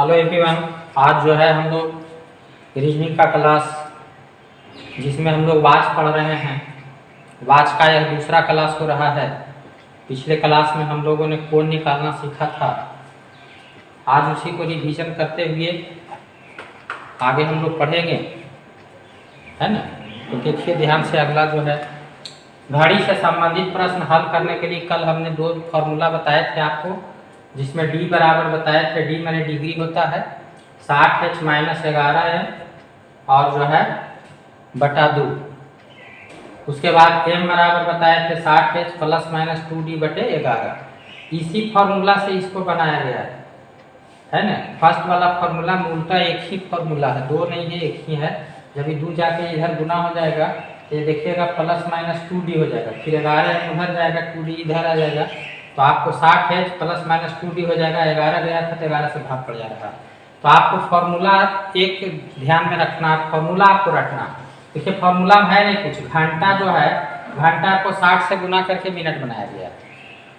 Hello everyone. आज जो है हम लोग रीजनिंग का क्लास जिसमें हम लोग वाच पढ़ रहे हैं, वाच का यह दूसरा क्लास हो रहा है। पिछले क्लास में हम लोगों ने कोण निकालना सीखा था। आज उसी को रिवीजन करते हुए आगे हम लोग पढ़ेंगे, है ना। तो देखिए ध्यान से, अगला जो है घड़ी से संबंधित प्रश्न हल करने के लिए कल हमने दो फॉर्मूला बताए थे आपको, जिसमें d बराबर बताए थे, d माने डिग्री होता है 60h - 11m और जो है बटा 2। उसके बाद m बराबर बताए थे 60h ± 2d बटे 11। इसी फॉर्मूला से इसको बनाया गया है ना। फर्स्ट वाला फॉर्मूला मूलतः एक ही फॉर्मूला है, दो नहीं है, एक ही है। जब ये 2 जाके इधर गुना हो जाएगा तो ये देखिएगा ± 2d हो जाएगा, फिर 11 उधर जाएगा, 2d इधर आ जाएगा, तो आपको 60h ± 2d हो जाएगा। 11 गया था तो 11 से भाग पड़ जाएगा। तो आपको फॉर्मूला एक ध्यान में रखना, फॉर्मूला आपको रखना। देखिए फॉर्मूला में है नहीं कुछ, घंटा जो है, घंटा को 60 से गुना करके मिनट बनाया गया है।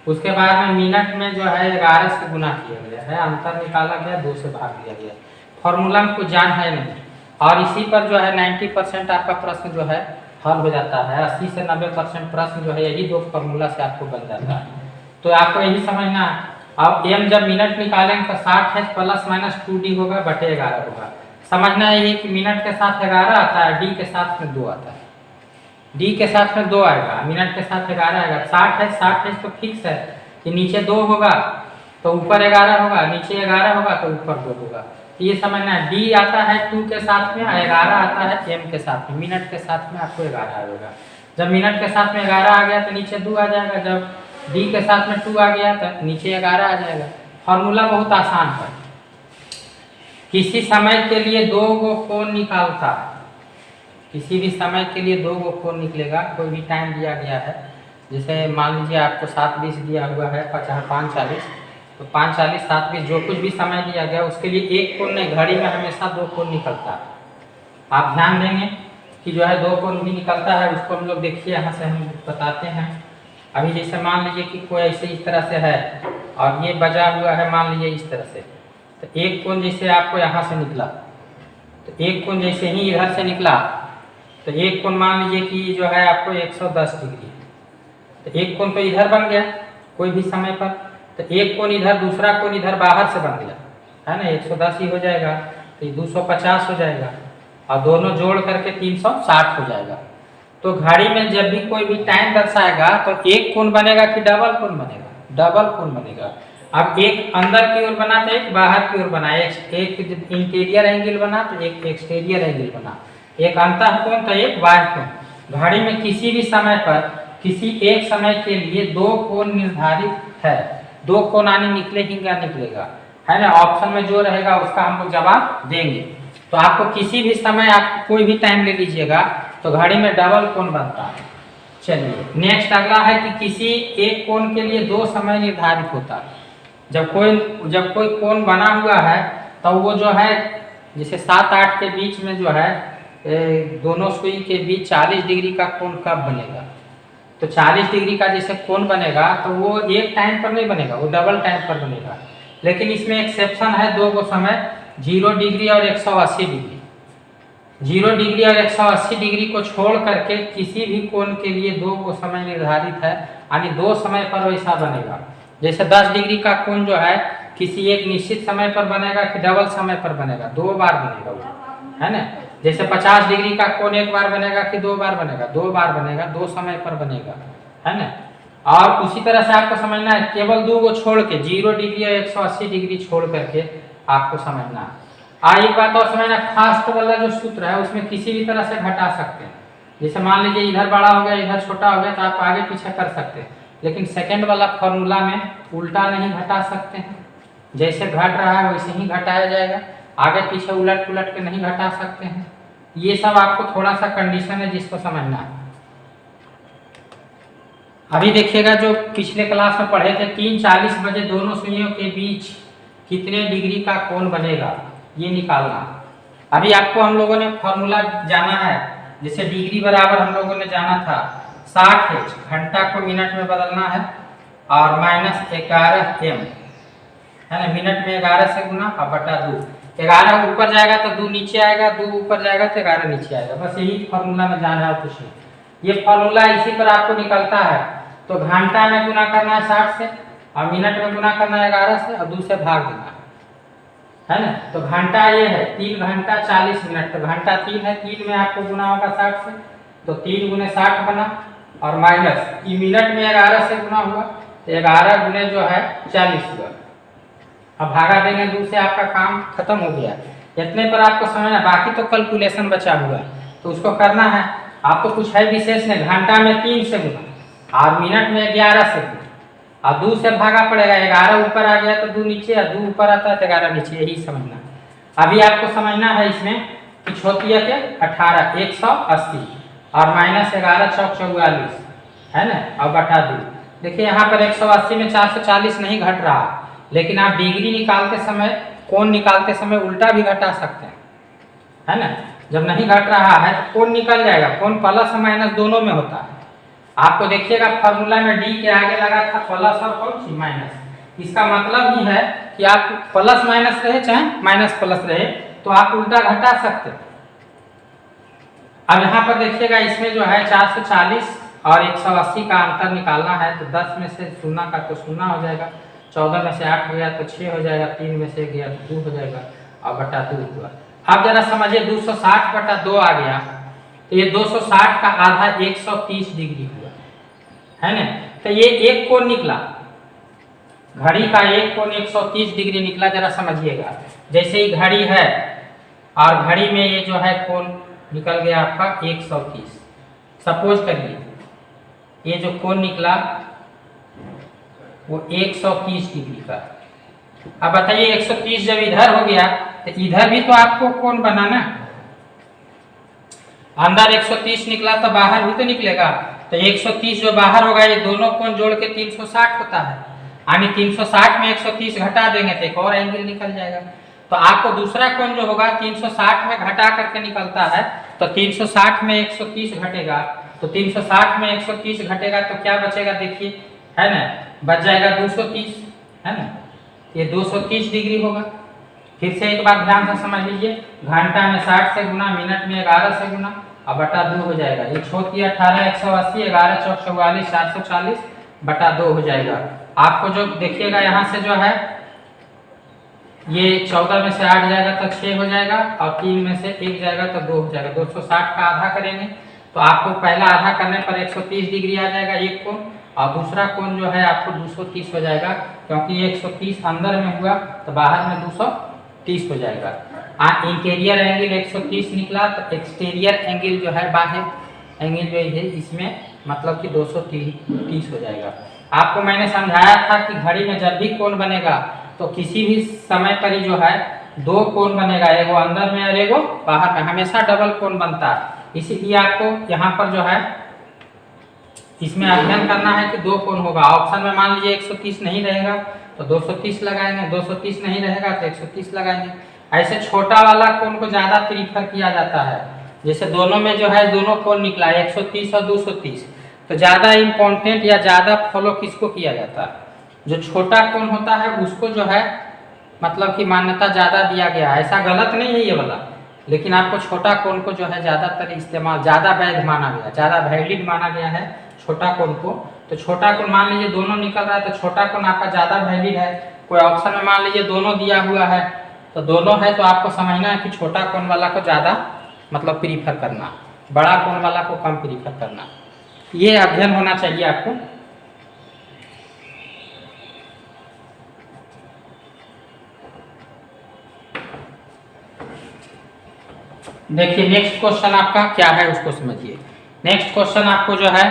उसके बाद में मिनट में जो है 11 से गुना किया गया है, अंतर निकाला गया, 2 से भाग दिया गया। फॉर्मूला में कुछ जान है नहीं, और इसी पर जो है 90% आपका प्रश्न जो है हल हो जाता है। 80 से 90% प्रश्न जो है यही दो फॉर्मूला से आपको बन जाता है। तो आपको यही समझना है। अब m जब मिनट निकालेंगे तो 60h ± 2d होगा बटे 11 होगा। समझना है कि मिनट के साथ 11 आता है, d के साथ में 2 आता है। d के साथ में 2 आएगा, मिनट के साथ 11 आएगा। 60h तो फिक्स है कि नीचे 2 होगा तो ऊपर 11 होगा, नीचे 11 होगा तो ऊपर 2 होगा। ये समझना है, d आता है 2 के साथ में, 11 आता है m के साथ में, मिनट के साथ में आपको 11 आएगा। जब मिनट के साथ में 11 आ गया तो नीचे 2 आ जाएगा, जब d के साथ में 2 आ गया तो नीचे 11 आ जाएगा। फॉर्मूला बहुत आसान है। किसी समय के लिए 2 गो कोण निकालता है, किसी भी समय के लिए 2 गो कोण निकलेगा। कोई भी टाइम दिया गया है, जैसे मान लीजिए आपको 7:20 दिया हुआ है, 5:40, तो 5:40 7:20 जो कुछ भी समय दिया गया उसके लिए एक कोण नहीं, घड़ी में हमेशा 2 कोण निकलता है। आप ध्यान देंगे कि जो है 2 कोण भी निकलता है, उसको हम लोग देखिए यहाँ से हम बताते हैं। अभी जैसे मान लीजिए कि कोई ऐसे इस तरह से है और ये बजा हुआ है, मान लीजिए इस तरह से, तो एक कोण जैसे आपको यहाँ से निकला, तो एक कोण जैसे ही इधर से निकला तो एक कोण मान लीजिए कि जो है आपको 110 डिग्री, तो एक कोण तो इधर बन गया कोई भी समय पर, तो एक कोण इधर, दूसरा कोण इधर बाहर से बन गया, है ना। 110 ही हो जाएगा तो 250 हो जाएगा, और दोनों जोड़ करके 360 हो जाएगा। तो घड़ी में जब भी कोई भी टाइम दर्शाएगा तो एक कोण बनेगा कि डबल कोण बनेगा, डबल कोण बनेगा। अब एक अंदर की ओर बना तो एक बाहर की ओर बना, एक इंटीरियर एंगल बना तो एक एक्सटीरियर एंगल बना, एक अंतः कोण तो एक बाह्य कोण। घड़ी में किसी भी समय पर किसी एक समय के लिए 2 कोण निर्धारित है, 2 कोण आने निकले ही क्या निकलेगा, है ना। ऑप्शन में जो रहेगा उसका हम लोग जवाब देंगे। तो आपको किसी भी समय, आप कोई भी टाइम ले लीजिएगा तो घड़ी में डबल कोण बनता है। चलिए नेक्स्ट अगला है कि किसी एक कोण के लिए 2 समय निर्धारित होता है। जब कोई कोण बना हुआ है तो वो जो है जैसे 7-8 के बीच में जो है दोनों सुई के बीच 40 डिग्री का कोण कब बनेगा, तो 40 डिग्री का जैसे कोण बनेगा तो वो एक टाइम पर नहीं बनेगा, वो डबल टाइम पर बनेगा। लेकिन इसमें एक्सेप्शन है 2 गो समय, 0 डिग्री और 180 डिग्री। 0 डिग्री और 180 डिग्री को छोड़ करके किसी भी कोण के लिए 2 गो समय निर्धारित है, यानी 2 समय पर वैसा बनेगा। जैसे 10 डिग्री का कोण जो है किसी एक निश्चित समय पर बनेगा कि डबल समय पर बनेगा, 2 बार बनेगा वो, है ना। जैसे 50 डिग्री का कोण एक बार बनेगा कि 2 बार बनेगा, 2 बार बनेगा, 2 समय पर बनेगा, है ना। और उसी तरह से आपको समझना है, केवल 2 को छोड़ के 0 डिग्री और 180 डिग्री छोड़ करके आपको समझना है। एक बात और समझना, फास्ट वाला जो सूत्र है उसमें किसी भी तरह से घटा सकते हैं। जैसे मान लीजिए इधर बड़ा हो गया, इधर छोटा हो गया, तो आप आगे पीछे कर सकते हैं। लेकिन सेकंड वाला फॉर्मूला में उल्टा नहीं घटा सकते हैं, जैसे घट रहा है वैसे ही घटाया जाएगा, आगे पीछे उलट पुलट के नहीं घटा सकते हैं। ये सब आपको थोड़ा सा कंडीशन है जिसको समझना है। अभी देखिएगा जो पिछले क्लास में पढ़े थे, 3:40 बजे दोनों सुइयों के बीच कितने डिग्री का कोण बनेगा, ये निकालना। अभी आपको हम लोगों ने फॉर्मूला जाना है, जैसे डिग्री बराबर हम लोगों ने जाना था 60h, घंटा को मिनट में बदलना है, और -11m, है ना। मिनट में 11 से गुना और बटा 2। 11 ऊपर जाएगा तो 2 नीचे आएगा, 2 ऊपर जाएगा तो 11 नीचे आएगा। बस यही फॉर्मूला में जान रहा हूँ कुछ नहीं। ये फॉर्मूला इसी पर आपको निकलता है। तो घंटा में गुना करना है 60 से और मिनट में गुना करना है 11 से और 2 से भाग देना है ना। तो घंटा ये है 3 घंटा 40 मिनट, तो घंटा 3 है, 3 में आपको गुना होगा 60 से, तो 3 गुने 60 बना और माइनस मिनट में 11 से गुना हुआ तो 11 गुने जो है 40 हुआ। अब भागा देंगे 2 से, आपका काम खत्म हो गया। इतने पर आपको समझना, बाकी तो कैलकुलेशन बचा हुआ तो उसको करना है आपको। कुछ है विशेष नहीं, घंटा में 3 से गुना और मिनट में 11 से गुना और 2 से भागा पड़ेगा। 11 ऊपर आ गया तो 2 नीचे, और 2 ऊपर आता है तो 11 नीचे, यही समझना। अभी आपको समझना है इसमें कुछ होती है कि 18 180 और माइनस 11 चौक 44 है ना, और बटा 2। देखिए यहाँ पर 180 में 440 नहीं घट रहा, लेकिन आप डिग्री निकालते समय, कोण निकालते समय उल्टा भी घटा सकते हैं, है ना। जब नहीं घट रहा है तो कोण निकल जाएगा, कोण प्लस और माइनस दोनों में होता है। आपको देखिएगा फॉर्मूला में डी के आगे लगा था प्लस और कौन सी माइनस। इसका मतलब ही है कि आप प्लस माइनस रहे चाहे माइनस प्लस रहे तो आप उल्टा घटा सकते हैं। अब यहाँ पर देखिएगा इसमें जो है 440 और 180 का अंतर निकालना है, तो 10 में से 0 का तो 0 हो जाएगा, 14 में से 8 गया तो 6 हो जाएगा, 3 में से गया तो 2 हो जाएगा और बटा 2 हुआ। अब जरा समझिए 260 बटा 2 आ गया तो ये 260 का आधा 130 डिग्री हुआ, है ना। तो ये एक कोण निकला, घड़ी का एक कोण 130 डिग्री निकला। जरा समझिएगा, जैसे ही घड़ी है और घड़ी में ये जो है कोण निकल गया आपका 130। सपोज करिए ये जो कोण निकला वो 130 डिग्री का। अब बताइए 130 जब इधर हो गया तो इधर भी तो आपको कोण बनाना, अंदर 130 निकला तो बाहर भी तो निकलेगा। तो 130 जो बाहर होगा ये दोनों कोण जोड़ के 360 होता है, यानी 360 में 130 घटा देंगे तो एक और एंगल निकल जाएगा। तो आपको दूसरा कोण जो होगा 360 में घटा करके निकलता है, तो 360 में 130 घटेगा, तो 360 में 130 घटेगा तो क्या बचेगा देखिए, है ना, बच जाएगा 230, है ना। ये 230 डिग्री होगा। फिर से एक बार ध्यान से समझ लीजिए, घंटा में 60 से गुना, मिनट में 11 से गुना और बटा 2 हो जाएगा। ये छोटी 18 180, 11 चौक 44, 440 बटा 2 हो जाएगा। आपको जो देखिएगा यहाँ से जो है ये 14 में से 8 जाएगा तो 6 हो जाएगा और 3 में से 1 जाएगा तो 2 हो जाएगा। 260 का आधा करेंगे तो आपको पहला आधा करने पर 130 डिग्री आ जाएगा एक कोण, और दूसरा कोण जो है आपको 230 हो जाएगा, क्योंकि 130 अंदर में हुआ तो बाहर में 230 हो जाएगा। इंटीरियर एंगल 130 निकला तो एक्सटीरियर एंगल जो है बाहर एंगल जो है इसमें मतलब कि 230 हो जाएगा। आपको मैंने समझाया था कि घड़ी में जब भी कोण बनेगा तो किसी भी समय पर ही जो है 2 कोण बनेगा, एगो अंदर में और एगो बाहर में, हमेशा डबल कोण बनता है। इसीलिए आपको यहाँ पर जो है इसमें अध्ययन करना है कि 2 कोण होगा। ऑप्शन में मान लीजिए 130 नहीं रहेगा तो 230 लगाएंगे, 230 नहीं रहेगा तो 130 लगाएंगे। ऐसे छोटा वाला कोण को ज़्यादा प्रीफर किया जाता है। जैसे दोनों में जो है दोनों कोण निकला 130 और 230, तो ज़्यादा इम्पोर्टेंट या ज़्यादा फॉलो किसको किया जाता है, जो छोटा कोण होता है उसको जो है मतलब कि मान्यता ज़्यादा दिया गया है। ऐसा गलत नहीं है ये वाला, लेकिन आपको छोटा कोण को जो है ज़्यादातर इस्तेमाल, ज़्यादा वैध माना गया, ज़्यादा वैलिड माना गया है छोटा कोण को। तो छोटा कोण मान लीजिए दोनों निकल रहा है तो छोटा कोण आपका ज़्यादा वैलिड है। कोई ऑप्शन में मान लीजिए दोनों दिया हुआ है तो दोनों है तो आपको समझना है कि छोटा कोण वाला को ज़्यादा मतलब प्रीफर करना, बड़ा कोण वाला को कम प्रीफर करना। ये अध्ययन होना चाहिए आपको। देखिए नेक्स्ट क्वेश्चन आपका क्या है उसको समझिए। नेक्स्ट क्वेश्चन आपको जो है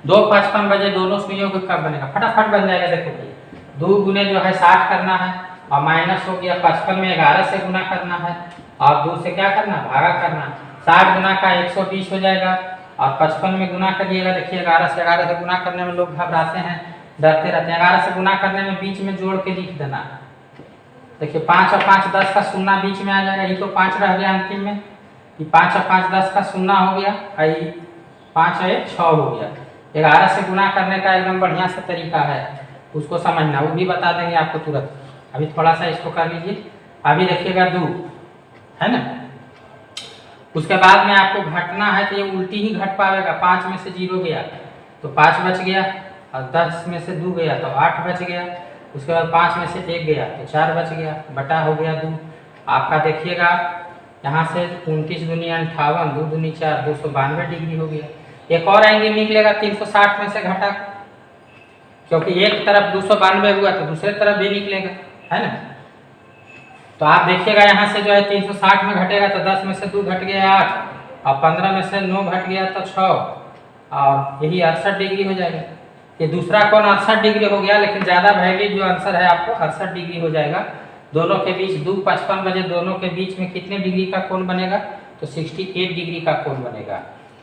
2:55 बजे दोनों सुइयों को कब बनेगा, फटाफट बन जाएगा। देखो भाई 2 गुने जो है 60 करना है और माइनस हो गया 55 में 11 से गुना करना है और 2 से क्या करना, भागा करना। 60 गुना का 120 हो जाएगा और 55 में गुना करिएगा। देखिए 11 से गुना करने में लोग घबराते हैं, डरते रहते हैं। 11 से गुना करने में बीच में जोड़ के लिख देना। देखिए 5 और 5 10 का 0 बीच में आ जाएगा, ये तो 5 रह गया अंतिम में, ये 5 और 5 10 का 0 हो गया, 5 और 1 6 हो गया। 11 से गुना करने का एकदम बढ़िया सा तरीका है, उसको समझना, वो भी बता देंगे आपको तुरंत। अभी थोड़ा सा इसको कर लीजिए। अभी देखिएगा 2 है ना, उसके बाद में आपको घटना है तो ये उल्टी ही घट पाएगा। 5 में से 0 गया तो 5 बच गया, और 10 में से 2 गया तो 8 बच गया, उसके बाद 5 में से 1 गया तो 4 बच गया, बटा हो गया 2। आपका देखिएगा यहाँ से 29 दूनी 58, 2 दूनी 4, 292 डिग्री हो गया। एक और एंगल निकलेगा 360 में से घटा, क्योंकि एक तरफ 292 हुआ तो दूसरे तरफ भी निकलेगा, है ना। तो आप देखिएगा यहाँ से जो है 360 में घटेगा तो 10 में से 2 घट गया 8, और 15 में से 9 घट गया तो 6, और यही 68 डिग्री हो जाएगा। ये दूसरा कोण 68 डिग्री हो गया, लेकिन ज़्यादा वैलिड जो आंसर है आपको 68 डिग्री हो जाएगा। दोनों के बीच 2:55 बजे दोनों के बीच में कितने डिग्री का कोण बनेगा, तो 68 डिग्री का कोण बनेगा।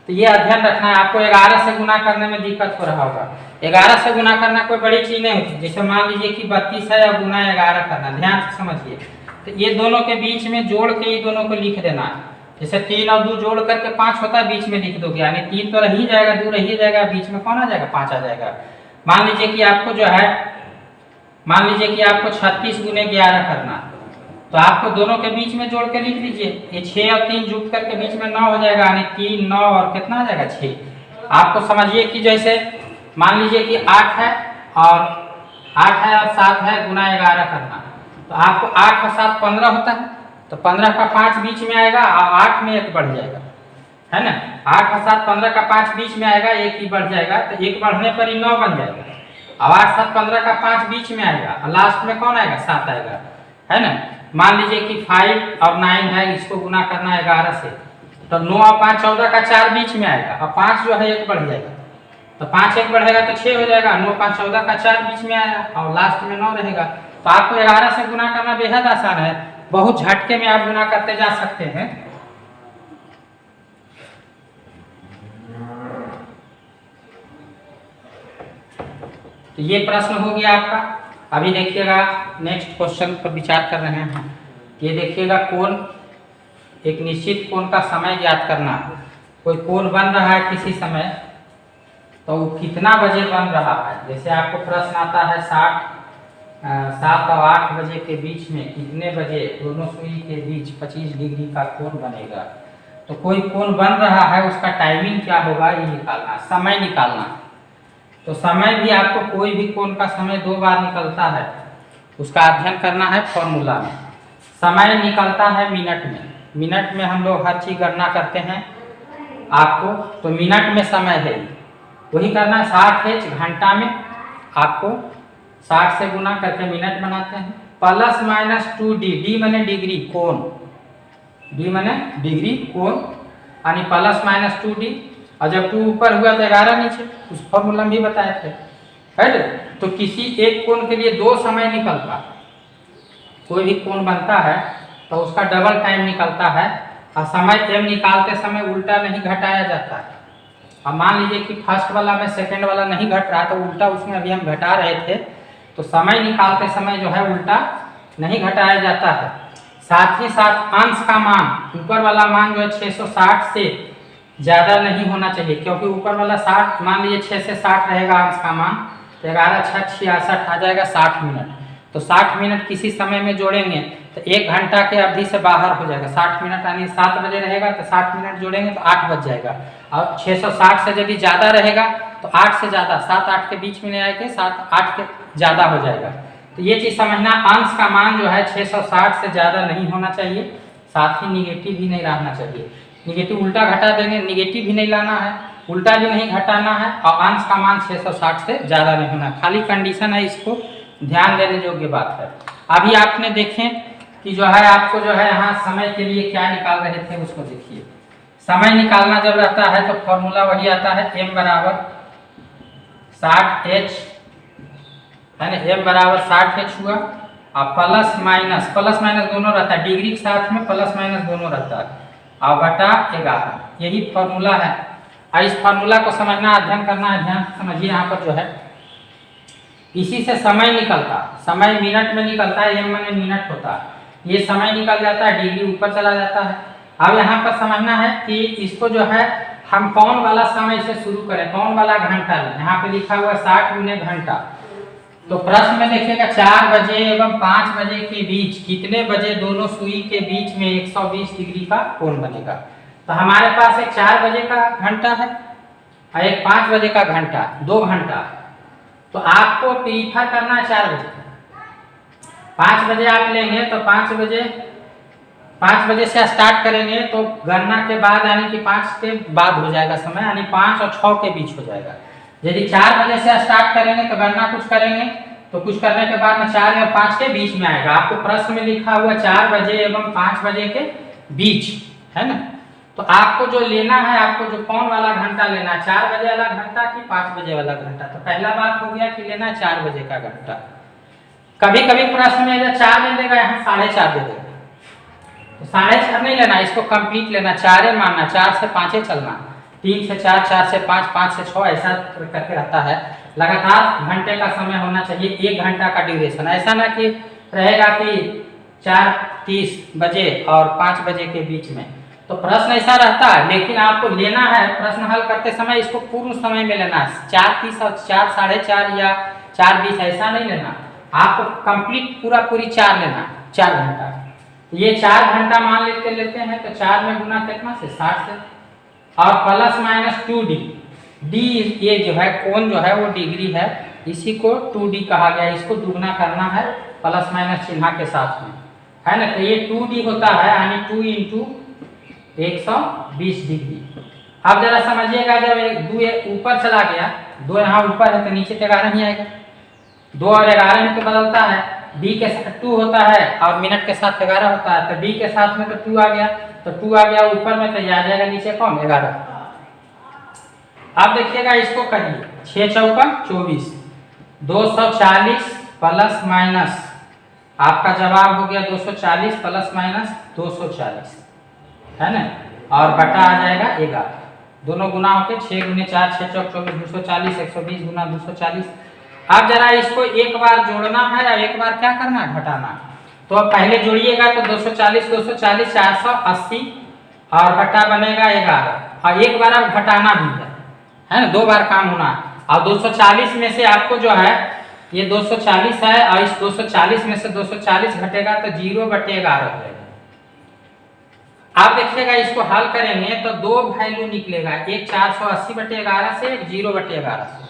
तो ये अध्ययन रखना है आपको। 11 से गुना करने में दिक्कत हो रहा होगा। 11 से गुना करना कोई बड़ी चीज़ नहीं होती। जैसे मान लीजिए कि 32 है और गुना 11 करना, ध्यान से समझिए। तो ये दोनों के बीच में जोड़ के ये दोनों को लिख देना है। जैसे 3 और 2 जोड़ करके 5 होता है, बीच में लिख दोगे, यानी 3 तो रह ही जाएगा, 2 रह ही जाएगा, बीच में कौन आ जाएगा, 5 आ जाएगा। मान लीजिए कि आपको जो है, मान लीजिए कि आपको 36 गुने 11 करना, तो आपको दोनों के बीच में जोड़ के लिख लीजिए। ये 6 और 3 जुट करके बीच में 9 हो जाएगा, यानी 3, 9 और कितना आ जाएगा, 6। आपको समझिए कि जैसे मान लीजिए कि 8 है और 7 है, गुना 11 करना, तो आपको 8 और 7 15 होता है, तो 15 का 5 बीच में आएगा और 8 में 1 बढ़ जाएगा, है ना। 8 और 7 15 का 5 बीच में आएगा, 1 ही बढ़ जाएगा, तो 1 बढ़ने पर ही 9 बन जाएगा। अब 8, 7, 15 का 5 बीच में आएगा और लास्ट में कौन आएगा, 7 आएगा, है ना। मान लीजिए कि 5 और 9 है, इसको गुना करना है 11 से, तो 9 और 5 14 का 4 बीच में आएगा, और 5 जो है 1 बढ़ जाएगा, तो 5 1 बढ़ेगा तो 6 हो जाएगा। 9 5 14 का 4 बीच में आया और लास्ट में 9 रहेगा। तो आपको 11 से गुना करना बेहद आसान है, बहुत झटके में आप गुना करते जा सकते हैं। तो ये प्रश्न हो गया आपका। अभी देखिएगा नेक्स्ट क्वेश्चन पर विचार कर रहे हैं। ये देखिएगा कोण, एक निश्चित कोण का समय ज्ञात करना। कोई कोण बन रहा है किसी समय, तो वो कितना बजे बन रहा है। जैसे आपको प्रश्न आता है 7 और 8 बजे के बीच में कितने बजे दोनों सुई के बीच 25 डिग्री का कोण बनेगा। तो कोई कोण बन रहा है, उसका टाइमिंग क्या होगा ये निकालना, समय निकालना। तो समय भी आपको, कोई भी कोण का समय 2 बार निकलता है, उसका अध्ययन करना है फॉर्मूला में। समय निकलता है मिनट में, मिनट में हम लोग हर चीज़ गणना करते हैं आपको, तो मिनट में समय है, वही करना है। 60 घंटा में आपको 60 से गुना करके मिनट बनाते हैं। प्लस माइनस 2d, डी माने डिग्री, कोण, डी माने डिग्री कोण, यानी प्लस माइनस 2d, और जब 2 ऊपर हुआ तो 11 नीचे, उस फॉर्मूला में भी बताए थे, है ना। तो किसी एक कोण के लिए 2 समय निकलता, कोई भी कोण बनता है तो उसका डबल टाइम निकलता है, और समय m निकालते समय उल्टा नहीं घटाया जाता है। अब मान लीजिए कि फर्स्ट वाला में सेकंड वाला नहीं घट रहा, तो उल्टा उसमें अभी हम घटा रहे थे, तो समय निकालते समय जो है उल्टा नहीं घटाया जाता है। साथ ही साथ अंश का मान, ऊपर वाला मान जो है 660 से ज़्यादा नहीं होना चाहिए, क्योंकि ऊपर वाला 60, मान लीजिए 6 से 60 रहेगा अंश का मान, तो 11 6 66 आ जाएगा 60 मिनट। तो 60 मिनट किसी समय में जोड़ेंगे तो 1 घंटा के अवधि से बाहर हो जाएगा। 60 मिनट यानी 7 बजे रहेगा तो 60 मिनट जोड़ेंगे तो 8 बज जाएगा। और 660 से यदि ज़्यादा रहेगा तो 8 से ज़्यादा, 7 8 के बीच में नहीं आएगा, 7 8 के ज़्यादा हो जाएगा। तो ये चीज़ समझना, अंश का मान जो है 660 से ज़्यादा नहीं होना चाहिए, साथ ही निगेटिव भी नहीं रहना चाहिए। निगेटिव उल्टा घटा देंगे, निगेटिव भी नहीं लाना है, उल्टा भी नहीं घटाना है, और अंश का मान 660 से ज़्यादा नहीं होना, खाली कंडीशन है, इसको ध्यान देने योग्य बात है। अभी आपने देखें कि जो है आपको जो है यहाँ समय के लिए क्या निकाल रहे थे, उसको देखिए। समय निकालना जब रहता है तो फॉर्मूला वही आता है, m बराबर 60h, है ना, m बराबर 60h हुआ, और प्लस माइनस दोनों रहता है, डिग्री के साथ में प्लस माइनस दोनों रहता है, और बटा 11, यही फॉर्मूला है। और इस फॉर्मूला को समझना, अध्ययन करना है, ध्यान समझिए। यहाँ पर जो है इसी से समय निकलता, समय मिनट में निकलता है, m माने मिनट होता है, ये समय निकल जाता है, डिग्री ऊपर चला जाता है। अब यहाँ पर समझना है कि इसको जो है हम कौन वाला समय से शुरू करें, कौन वाला घंटा लें। यहाँ पे लिखा हुआ 60 गुने घंटा, तो प्रश्न में देखिएगा 4 बजे एवं 5 बजे के बीच कितने बजे दोनों सुई के बीच में 120 डिग्री का कोण बनेगा। तो हमारे पास एक 4 बजे का घंटा है और एक 5 बजे का घंटा, 2 घंटा। तो आपको प्रीफर करना है 4 बजे। 5 बजे आप लेंगे तो 5 बजे से स्टार्ट करेंगे तो गणना के बाद यानी कि 5 के बाद हो जाएगा समय, यानी 5 और 6 के बीच हो जाएगा। यदि 4 बजे से स्टार्ट करेंगे तो गणना कुछ करेंगे तो कुछ करने के बाद में 4 और 5 के बीच में आएगा। आपको प्रश्न में लिखा हुआ 4 बजे एवं 5 बजे के बीच है ना। तो आपको जो लेना है, आपको जो कौन वाला घंटा लेना है, 4 बजे वाला घंटा कि 5 बजे वाला घंटा। तो पहला बात हो गया कि लेना है 4 बजे का घंटा। कभी कभी प्रश्न में इधर 4 दे देगा, यहाँ 4:30 दे देगा। तो 4:30 नहीं लेना, इसको कंप्लीट लेना, 4 मानना, 4 से 5 चलना, 3 से 4, 4 से 5, 5 से 6 ऐसा करके रहता है। लगातार घंटे का समय होना चाहिए, 1 घंटा का ड्यूरेशन। ऐसा ना कि रहेगा कि 4:30 बजे और 5 बजे के बीच में। तो प्रश्न ऐसा रहता है, लेकिन आपको लेना है प्रश्न हल करते समय इसको पूर्ण समय में लेना है। 4:30 और 4, 4:30 या 4:20 ऐसा नहीं लेना, आपको कंप्लीट पूरी 4 लेना, 4 घंटा। ये 4 घंटा मान लेते हैं तो 4 में गुना कितना से 60 से, और प्लस माइनस 2d। d ये जो है कोण जो है वो डिग्री है, इसी को 2d कहा गया। इसको दुगना करना है प्लस माइनस चिन्ह के साथ में, है ना। तो ये 2d होता है यानी 2 × 120 डिग्री। अब जरा समझिएगा, जब 2 ऊपर चला गया, 2 यहाँ ऊपर है तो नीचे तो 11 ही आएगा। 2 और 11 में तो बदलता है, d के साथ 2 होता है और मिनट के साथ 11 होता है। तो d के साथ में तो 2 आ गया, तो 2 आ गया ऊपर में, तो आ जाएगा नीचे कौन 11। अब देखिएगा इसको करिए, 6 चौका 24, 240 प्लस माइनस, आपका जवाब हो गया 240 प्लस माइनस 240, है ना। और बटा आ जाएगा 11, दोनों गुना होके 6 × 4, 6 चौक 24, 240, 120 × 240। अब जरा इसको एक बार जोड़ना है और एक बार क्या करना है, घटाना। तो अब पहले जोड़िएगा तो 240 480 और बटा बनेगा 11, और एक बार अब घटाना भी है ना, 2 बार काम होना। और 240 में से आपको जो है ये 240 है, और इस 240 में से 240 घटेगा तो 0/11 हो जाएगा। आप देखिएगा इसको हल करेंगे तो 2 वैल्यू निकलेगा, एक 480/11 से, एक 0/11 से,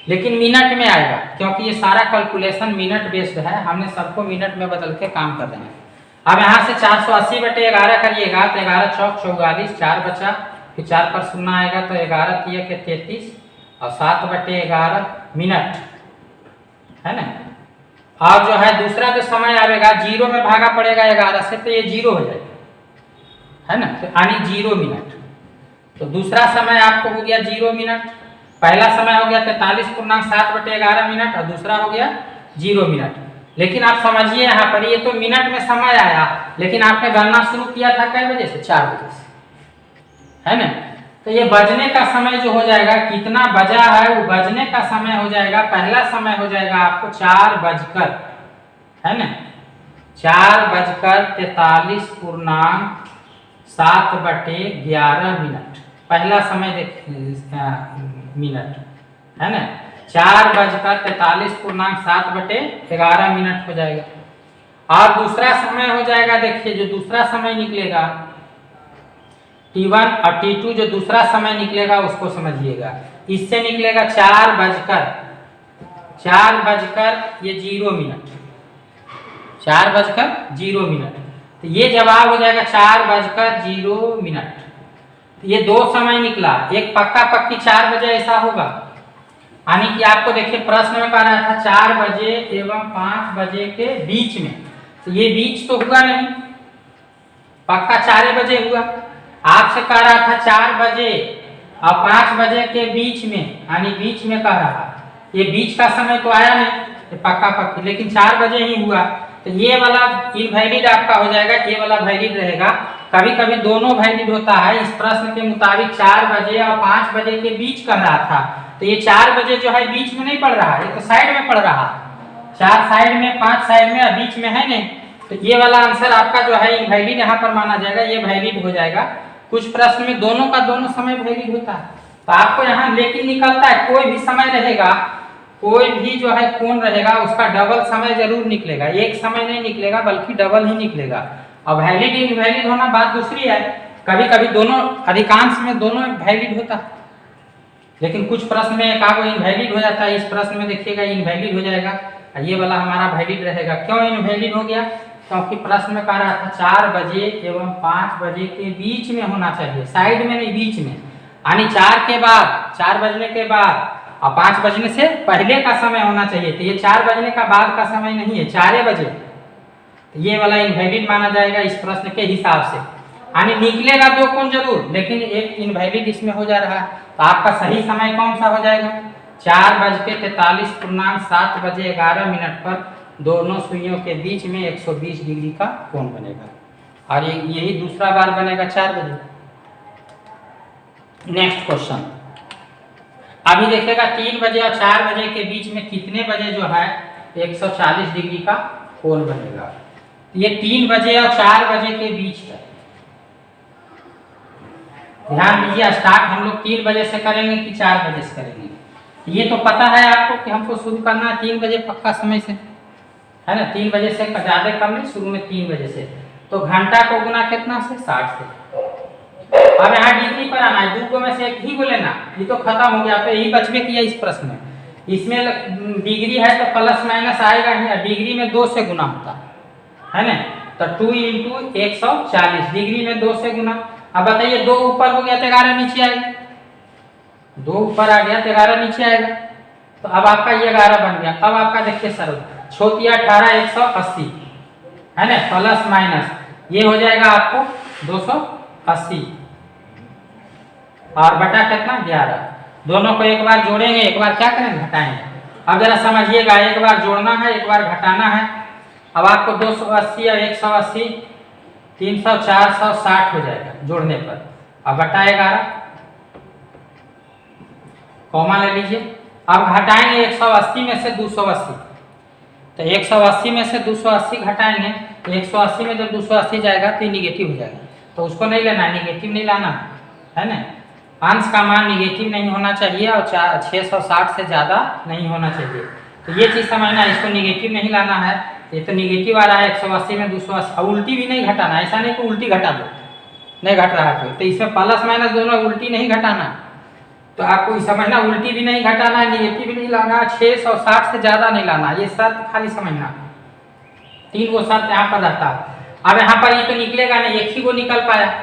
लेकिन मिनट में आएगा क्योंकि ये सारा कैलकुलेशन मिनट बेस्ड है। हमने सबको मिनट में बदल के काम कर रहे हैं। अब यहाँ से 480/11 करिएगा तो 11 चौक 44, 4 बचा, फिर 4 पर 0 आएगा तो 11 × 3 = 33 और 7/11 मिनट, है ना। और जो है दूसरा जो समय आएगा 0 में भागा पड़ेगा 11 से, तो ये 0 हो जाएगा, है ना, तो यानी 0 मिनट। तो दूसरा समय आपको हो गया 0 मिनट। पहला समय हो गया 43.7/11 मिनट और दूसरा हो गया 0 मिनट। लेकिन आप समझिए यहाँ पर ये तो मिनट में समय आया, लेकिन आपने गणना शुरू किया था कै बजे से, 4 बजे से, है ना। तो ये बजने का समय जो हो जाएगा, कितना बजा है वो बजने का समय हो जाएगा। पहला समय हो जाएगा आपको 4 बजकर, है ना, 4:43.7/11 मिनट, पहला समय मिनट, है ना। 4:43.7/11 मिनट हो जाएगा। और दूसरा समय हो जाएगा, देखिए जो दूसरा समय निकलेगा T1 और T2, जो दूसरा समय निकलेगा उसको समझिएगा। इससे निकलेगा 4 बजकर ये 0 मिनट, 4:0 मिनट। तो ये जवाब हो जाएगा 4:0 मिनट। तो ये 2 समय निकला, एक पक्का पक्की 4 बजे ऐसा होगा, यानी कि आपको देखिए प्रश्न में कह रहा था 4 बजे एवं 5 बजे के बीच में, तो ये बीच तो हुआ नहीं, पक्का 4 बजे हुआ। आपसे कह रहा था 4 बजे और 5 बजे के बीच में, यानी बीच में कह रहा, ये बीच का समय तो आया नहीं, ये पक्का पक्की, लेकिन 4 बजे ही हुआ। तो ये वाला इनवैलिड आपका हो जाएगा, ये वाला वैलिड रहेगा। कभी कभी दोनों वैलिड होता है। इस प्रश्न के मुताबिक 4 बजे और 5 बजे के बीच कह रहा था, तो ये 4 बजे जो है बीच में नहीं पड़ रहा, ये तो साइड में पड़ रहा, 4 साइड में, 5 साइड में, बीच में है नहीं। तो ये वाला आंसर आपका जो है इनवैलिड यहाँ पर माना जाएगा, ये वैलिड हो जाएगा। कुछ प्रश्न में दोनों का दोनों समय वैलिड होता है, तो आपको यहाँ लेकिन निकलता है कोई भी समय रहेगा कोई भी जो है कोण रहेगा उसका डबल समय जरूर निकलेगा, एक समय नहीं निकलेगा बल्कि डबल ही निकलेगा। अब वैलिड इनवैलिड होना बात दूसरी है, कभी कभी दोनों, अधिकांश में दोनों वैलिड होता है, लेकिन कुछ प्रश्न में एक आगो इनवैलिड हो जाता है। इस प्रश्न में देखिएगा इनवैलिड हो जाएगा, ये वाला हमारा वैलिड रहेगा। क्यों इनवैलिड हो गया? क्योंकि प्रश्न में कह रहा था 4 बजे एवं 5 बजे के बीच में होना चाहिए, साइड में नहीं, बीच में, यानी 4 के बाद, 4 बजने के बाद और 5 बजने से पहले का समय होना चाहिए। तो ये 4 बजने का बाद का समय नहीं है, 4 बजे, तो ये वाला इनवैलिड माना जाएगा इस प्रश्न के हिसाब से। यानी निकलेगा दो कोण जरूर, लेकिन एक इनवैलिड इसमें हो जा रहा है। तो आपका सही समय कौन सा हो जाएगा? 4:43.7 बजे 11 मिनट पर दोनों सुइयों के बीच में 120 डिग्री का कोण बनेगा, और यही दूसरा बार बनेगा 4 बजे। नेक्स्ट क्वेश्चन, अभी देखिएगा 3 बजे और 4 बजे के बीच में कितने बजे जो है 140 डिग्री का कोण बनेगा? ये 3 बजे और 4 बजे के बीच है। ध्यान दीजिए, स्टार्ट हम लोग 3 बजे से करेंगे कि 4 बजे से करेंगे? ये तो पता है आपको कि हमको शुरू करना है 3 बजे पक्का समय से, है ना। 3 बजे से ज़्यादा कम नहीं, शुरू में 3 बजे से। तो घंटा को गुना कितना से? 60 से। अब यहाँ डिग्री पर आना है, 2 में से एक ही को लेना, ये तो खत्म हो गया, तो यही बचबे किया इस प्रश्न में। इसमें डिग्री है तो प्लस माइनस आएगा ही, डिग्री में 2 से गुना होता है ना। तो 2 × 140, डिग्री में 2 से गुना। अब बताइए 2 ऊपर हो गया तो 11 नीचे आएगा, 2 ऊपर आ गया तो 11 नीचे आएगा। तो अब आपका ये 11 बन गया। अब आपका देखिए सरल, छोटिया 18 180 है ना, प्लस माइनस ये हो जाएगा आपको 280 और बटा कितना 11। दोनों को एक बार जोड़ेंगे, एक बार क्या करेंगे? घटाएंगे। अब जरा समझिएगा, एक बार जोड़ना है, एक बार घटाना है। अब आपको 280 और 180 300 460 हो जाएगा जोड़ने पर। अब बटा 11, कॉमा ले लीजिए। अब घटाएंगे 180 में से 280, तो 180 में से 280 घटाएंगे तो 180 में जब 280 जाएगा तो ये निगेटिव हो जाएगा, तो उसको नहीं लेना, निगेटिव नहीं लाना है ना। अंश का मान निगेटिव नहीं होना चाहिए और 660 से ज़्यादा नहीं होना चाहिए। तो ये चीज़ समझना, इसको निगेटिव नहीं लाना है। ये तो निगेटिव आ रहा है 180 में 280, और उल्टी भी नहीं घटाना, ऐसा नहीं कि उल्टी घटा दो, नहीं घट रहा है तो इसमें प्लस माइनस दोनों, उल्टी नहीं घटाना। तो आपको समझना, उल्टी भी नहीं घटाना है, निगेटिव भी नहीं लाना, 660 से ज़्यादा नहीं लाना, ये शर्त खाली समझना। 3 गो शर्त यहाँ पर रहता है। अब यहाँ पर ये तो निकलेगा नहीं, एक ही को निकल पाया,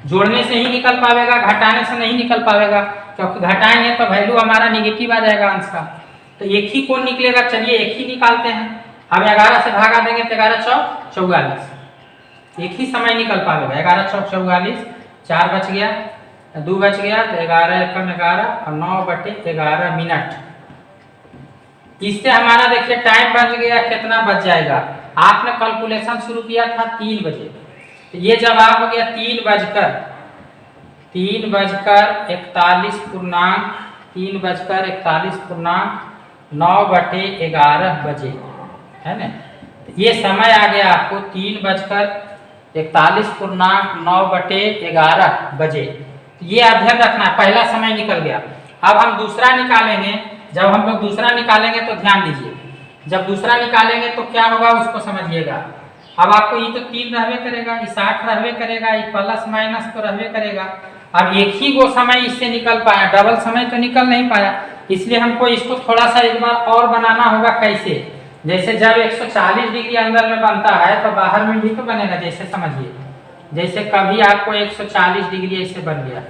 जोड़ने से ही निकल पाएगा, घटाने से नहीं निकल पाएगा, क्योंकि घटाएंगे तो वैल्यू हमारा निगेटिव आ जाएगा अंश का। तो एक ही कोण निकलेगा, चलिए एक ही निकालते हैं। अब 11 से भागा देंगे तो 11 चौक 44, एक ही समय निकल पाएगा। 11 चौक 44, 4 बच गया, 2 बच गया, तो 11 एकम 11 और 9/11 मिनट। इससे हमारा देखिए टाइम बच गया, कितना बच जाएगा? आपने कैलकुलेशन शुरू किया था 3 बजे, तो ये जवाब हो गया 3:41.9 बजे, है ना। ये समय आ गया आपको 3:41.9 बजे। ये अध्ययन रखना, पहला समय निकल गया। अब हम दूसरा निकालेंगे। जब हम लोग दूसरा निकालेंगे तो ध्यान दीजिए, जब दूसरा निकालेंगे तो क्या होगा उसको समझिएगा। अब आपको ये तो 3 रहवे करेगा, ये 60 रहवे करेगा, ये प्लस माइनस तो रहवे करेगा। अब एक ही वो समय इससे निकल पाया, डबल समय तो निकल नहीं पाया, इसलिए हमको इसको थोड़ा सा एक बार और बनाना होगा। कैसे? जैसे जब 140 डिग्री अंदर में बनता है तो बाहर में भी तो बनेगा। जैसे समझिए, जैसे कभी आपको 140 डिग्री ऐसे बन गया,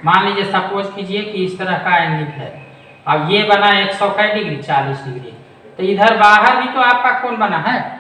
मान लीजिए सपोज कीजिए कि इस तरह का एंगल है, अब ये बना 100 डिग्री 40 डिग्री, तो इधर बाहर भी तो आपका कोण बना है,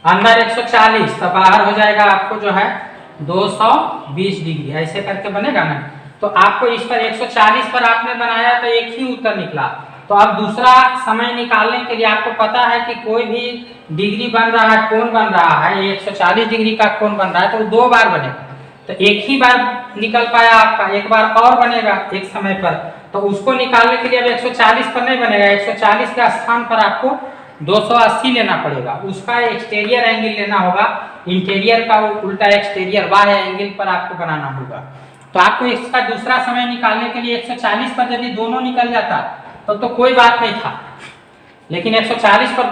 अंदर 140 तो बाहर हो जाएगा आपको जो है 220 डिग्री, ऐसे करके बनेगा ना। तो आपको इस पर 140 पर आपने बनाया तो एक ही उत्तर निकला। तो अब दूसरा समय निकालने के लिए आपको पता है कि कोई भी डिग्री बन रहा है, कोण बन रहा है, 140 डिग्री का कोण बन रहा है, तो 2 बार बनेगा। तो एक ही बार निकल पाया आपका, एक बार और बनेगा एक समय पर, तो उसको निकालने के लिए अब 140 पर नहीं बनेगा, 140 के स्थान पर आपको 280 लेना पड़ेगा। उसका एक्सटीरियर एंगल लेना होगा, इंटीरियर का उल्टा एक्सटीरियर बाह्य एंगल पर आपको बनाना होगा। तो आपको इसका दूसरा समय निकालने के लिए 140 पर यदि दोनों निकल जाता तो कोई बात नहीं था, लेकिन 140 पर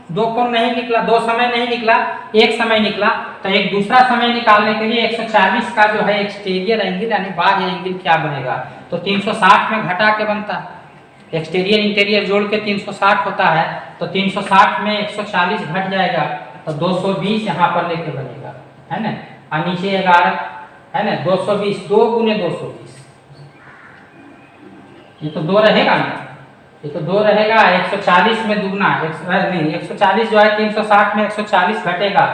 दो कोण नहीं निकला, दो समय नहीं निकला, एक समय निकला। तो एक दूसरा समय निकालने के लिए 140 का जो है एक्सटीरियर एंगल यानी बाह्य एंगल क्या बनेगा, तो 360 में घटा के बनता है। एक्सटीरियर इंटीरियर जोड़ के 360 होता है, तो 360 में 140 घट जाएगा तो 220 यहाँ पर लेके बनेगा, है ना। और नीचे 11 है ना, 220, 2 गुने 220, ये तो 2 रहेगा ना, ये तो 2 रहेगा। 140 में दुगना नहीं, 140 जो है 360 में 140 घटेगा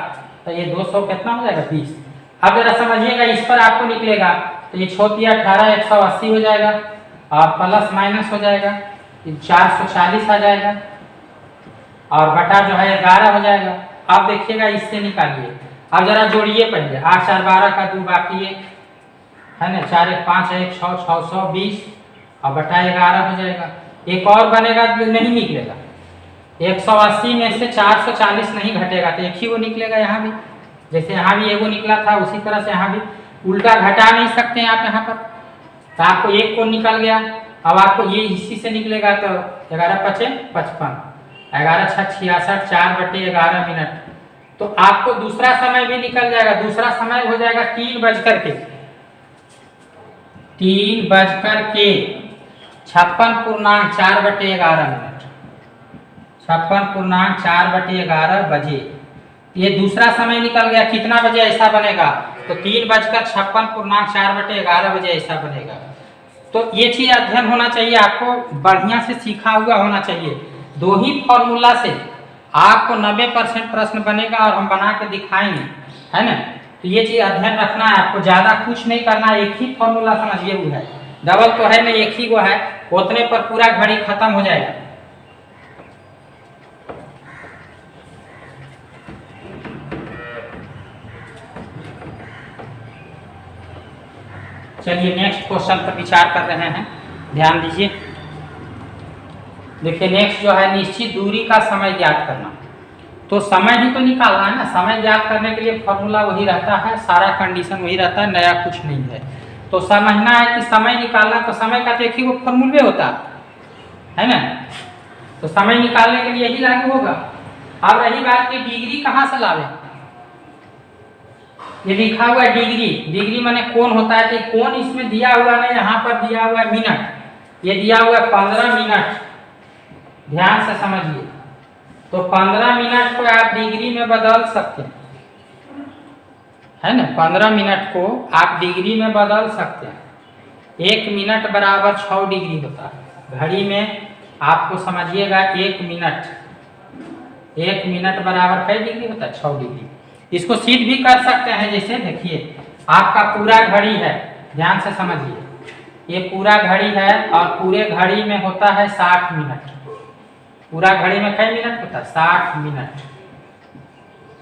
तो ये 200 कितना हो जाएगा 20। अब जरा समझिएगा, इस पर आपको निकलेगा तो ये 6 18 180 हो जाएगा और प्लस माइनस हो जाएगा, 440 आ जाएगा और बटा जो है 11 हो जाएगा। अब देखिएगा इससे निकालिए, अब जरा जोड़िए पहले, 8 4 12 का 2 बाकी है ना, 4 1 5 1 6 620 और बटा 11 हो जाएगा। एक और बनेगा जो नहीं निकलेगा, 180 में से 440 नहीं घटेगा तो एक ही वो निकलेगा यहाँ भी, जैसे यहाँ भी एगो निकला था उसी तरह से यहाँ भी उल्टा घटा नहीं सकते हैं आप यहाँ पर। तो आपको एक को निकल गया, अब आपको ये इसी से निकलेगा तो 11 5 55, 11 6 66, 4/11 मिनट। तो आपको दूसरा समय भी निकल जाएगा, दूसरा समय हो जाएगा 3 बजकर के 56.4/11 मिनट, 56.4/11 बजे। ये दूसरा समय निकल गया, कितना बजे ऐसा बनेगा, तो 3:56.4/11 बजे ऐसा बनेगा। तो ये चीज अध्ययन होना चाहिए, आपको बढ़िया से सीखा हुआ होना चाहिए। 2 ही फॉर्मूला से आपको 90% प्रश्न बनेगा और हम बना के दिखाएंगे, है ना। तो ये चीज अध्ययन रखना है, आपको ज्यादा कुछ नहीं करना है, एक ही फॉर्मूला समझिए वो है, डबल तो है नहीं, एक ही वो है, उतने पर पूरा घड़ी खत्म हो जाएगा। चलिए नेक्स्ट क्वेश्चन पर विचार कर रहे हैं, ध्यान दीजिए। देखिए नेक्स्ट जो है, निश्चित दूरी का समय ज्ञात करना। तो समय ही तो निकालना है ना, समय ज्ञात करने के लिए फॉर्मूला वही रहता है, सारा कंडीशन वही रहता है, नया कुछ नहीं है। तो समझना है कि समय निकालना, तो समय का देखिए वो फॉर्मूले होता है ना। तो समय निकालने के लिए यही लागू होगा। अब रही बात कि डिग्री कहाँ से लावे, ये लिखा हुआ है डिग्री, डिग्री माने कोण होता है, तो कोण इसमें दिया हुआ नहीं, यहाँ पर दिया हुआ है मिनट, ये दिया हुआ है 15 मिनट, ध्यान से समझिए। तो 15 मिनट को आप डिग्री में बदल सकते हैं, है ना, 15 मिनट को आप डिग्री में बदल सकते हैं। 1 मिनट बराबर 6 डिग्री होता है घड़ी में, आपको समझिएगा 1 मिनट बराबर कई डिग्री होता है, 6 डिग्री। इसको सीध भी कर सकते हैं, जैसे देखिए आपका पूरा घड़ी है, ध्यान से समझिए, ये पूरा घड़ी है और पूरे घड़ी में होता है 60 मिनट, पूरा घड़ी में कई मिनट होता है 60 मिनट,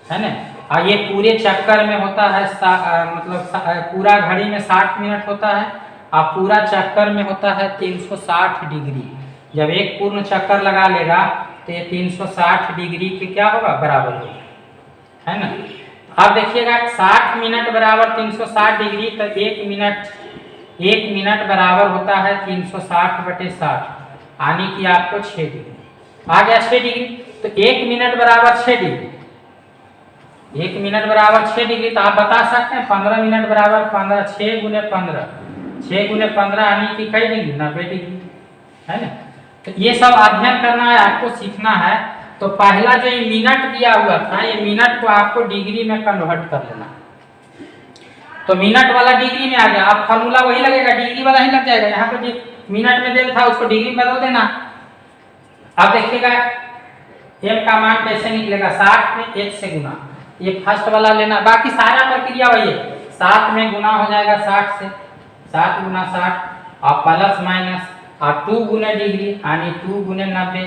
है ना। और ये पूरे चक्कर में होता है मतलब पूरा घड़ी में 60 मिनट होता है और पूरा चक्कर में होता है 360 डिग्री। जब एक पूर्ण चक्कर लगा लेगा तो ये 360 डिग्री के क्या होगा, बराबर होगा, है ना। अब देखिएगा 60 मिनट बराबर 360 डिग्री, तो 1 मिनट बराबर होता है 360/60, यानी कि आपको 6 डिग्री आ गया, 6 डिग्री। तो 1 मिनट बराबर 6 डिग्री, 1 मिनट बराबर 6 डिग्री। तो आप बता सकते हैं 15 मिनट बराबर 15, 6 गुने 15, 6 गुने 15 यानी कि कई डिग्री, 90 डिग्री, है ना। तो ये सब अध्ययन करना है, आपको सीखना है। तो पहला जो ये मिनट दिया हुआ था, ये मिनट को आपको डिग्री में कन्वर्ट कर लेना। तो मिनट वाला डिग्री में आ गया, अब फॉर्मूला वही लगेगा, डिग्री वाला ही लग जाएगा। यहाँ पर मिनट में दिया था उसको डिग्री में बदल देना। अब देखिएगा m का मान कैसे निकलेगा, 60 में 1 से गुना, ये फर्स्ट वाला लेना, बाकी सारा प्रक्रिया वही है। 7 में गुना हो जाएगा 60 से, 7 गुना 60 और प्लस माइनस और 2 गुने डिग्री यानी 2 गुने 90,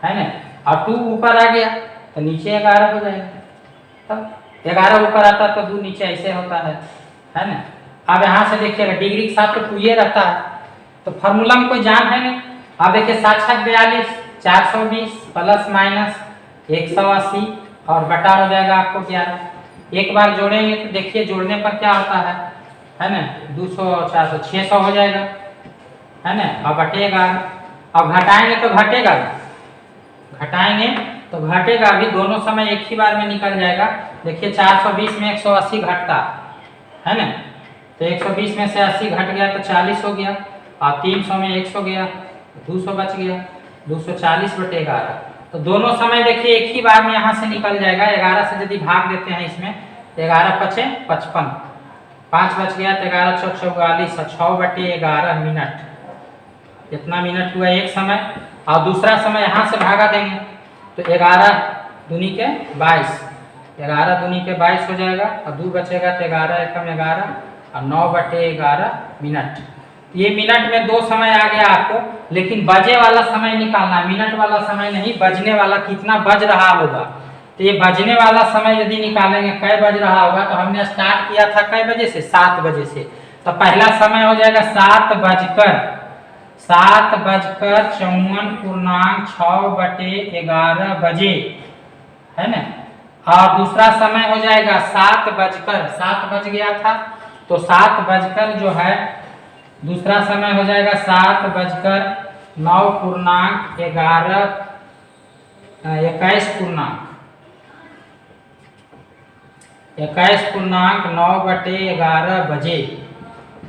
है ना। और 2 ऊपर आ गया तो नीचे 11 हो जाएगा, तब 11 ऊपर आता तो 2 नीचे ऐसे होता है ना। अब यहाँ से देखिएगा डिग्री के साथ तो 2 ये रहता है, तो फार्मूला में कोई जान है नहीं। अब देखिए 7 6 42, 420 प्लस माइनस 180 और बटा हो जाएगा आपको 11। एक बार जोड़ेंगे तो देखिए जोड़ने पर क्या होता है ना, 200 400 600 हो जाएगा, है ना, और बटे 11। अब घटाएंगे तो घटेगा, घटाएंगे तो घटेगा भी, दोनों समय एक ही बार में निकल जाएगा। देखिए 420 में 180 घटता है ना, तो 120 में से 80 घट गया तो 40 हो गया, और 300 में 100 गया, 200 बच गया, 240/11। तो दोनों समय देखिए एक ही बार में यहाँ से निकल जाएगा। 11 से यदि भाग देते हैं इसमें, 11 पचे 55, 5 बच गया तो 11 चौक 44, 6/11 मिनट, इतना मिनट हुआ एक समय। और दूसरा समय यहाँ से भागा देंगे तो 11 दूनी के 22, 11 दूनी के 22 हो जाएगा, और 2 बचेगा तो 11 एकम 11, और 9/11 मिनट। ये मिनट में 2 समय आ गया आपको, लेकिन बजे वाला समय निकालना, मिनट वाला समय नहीं, बजने वाला कितना बज रहा होगा। तो ये बजने वाला समय यदि निकालेंगे कै बज रहा होगा, तो हमने स्टार्ट किया था कै बजे से, 7 बजे से, तो पहला समय हो जाएगा 7:54.6/11 बजे, है ना। और दूसरा समय हो जाएगा 7 बज गया था, तो 7 बजकर जो है दूसरा समय हो जाएगा 7:21.9 बजे।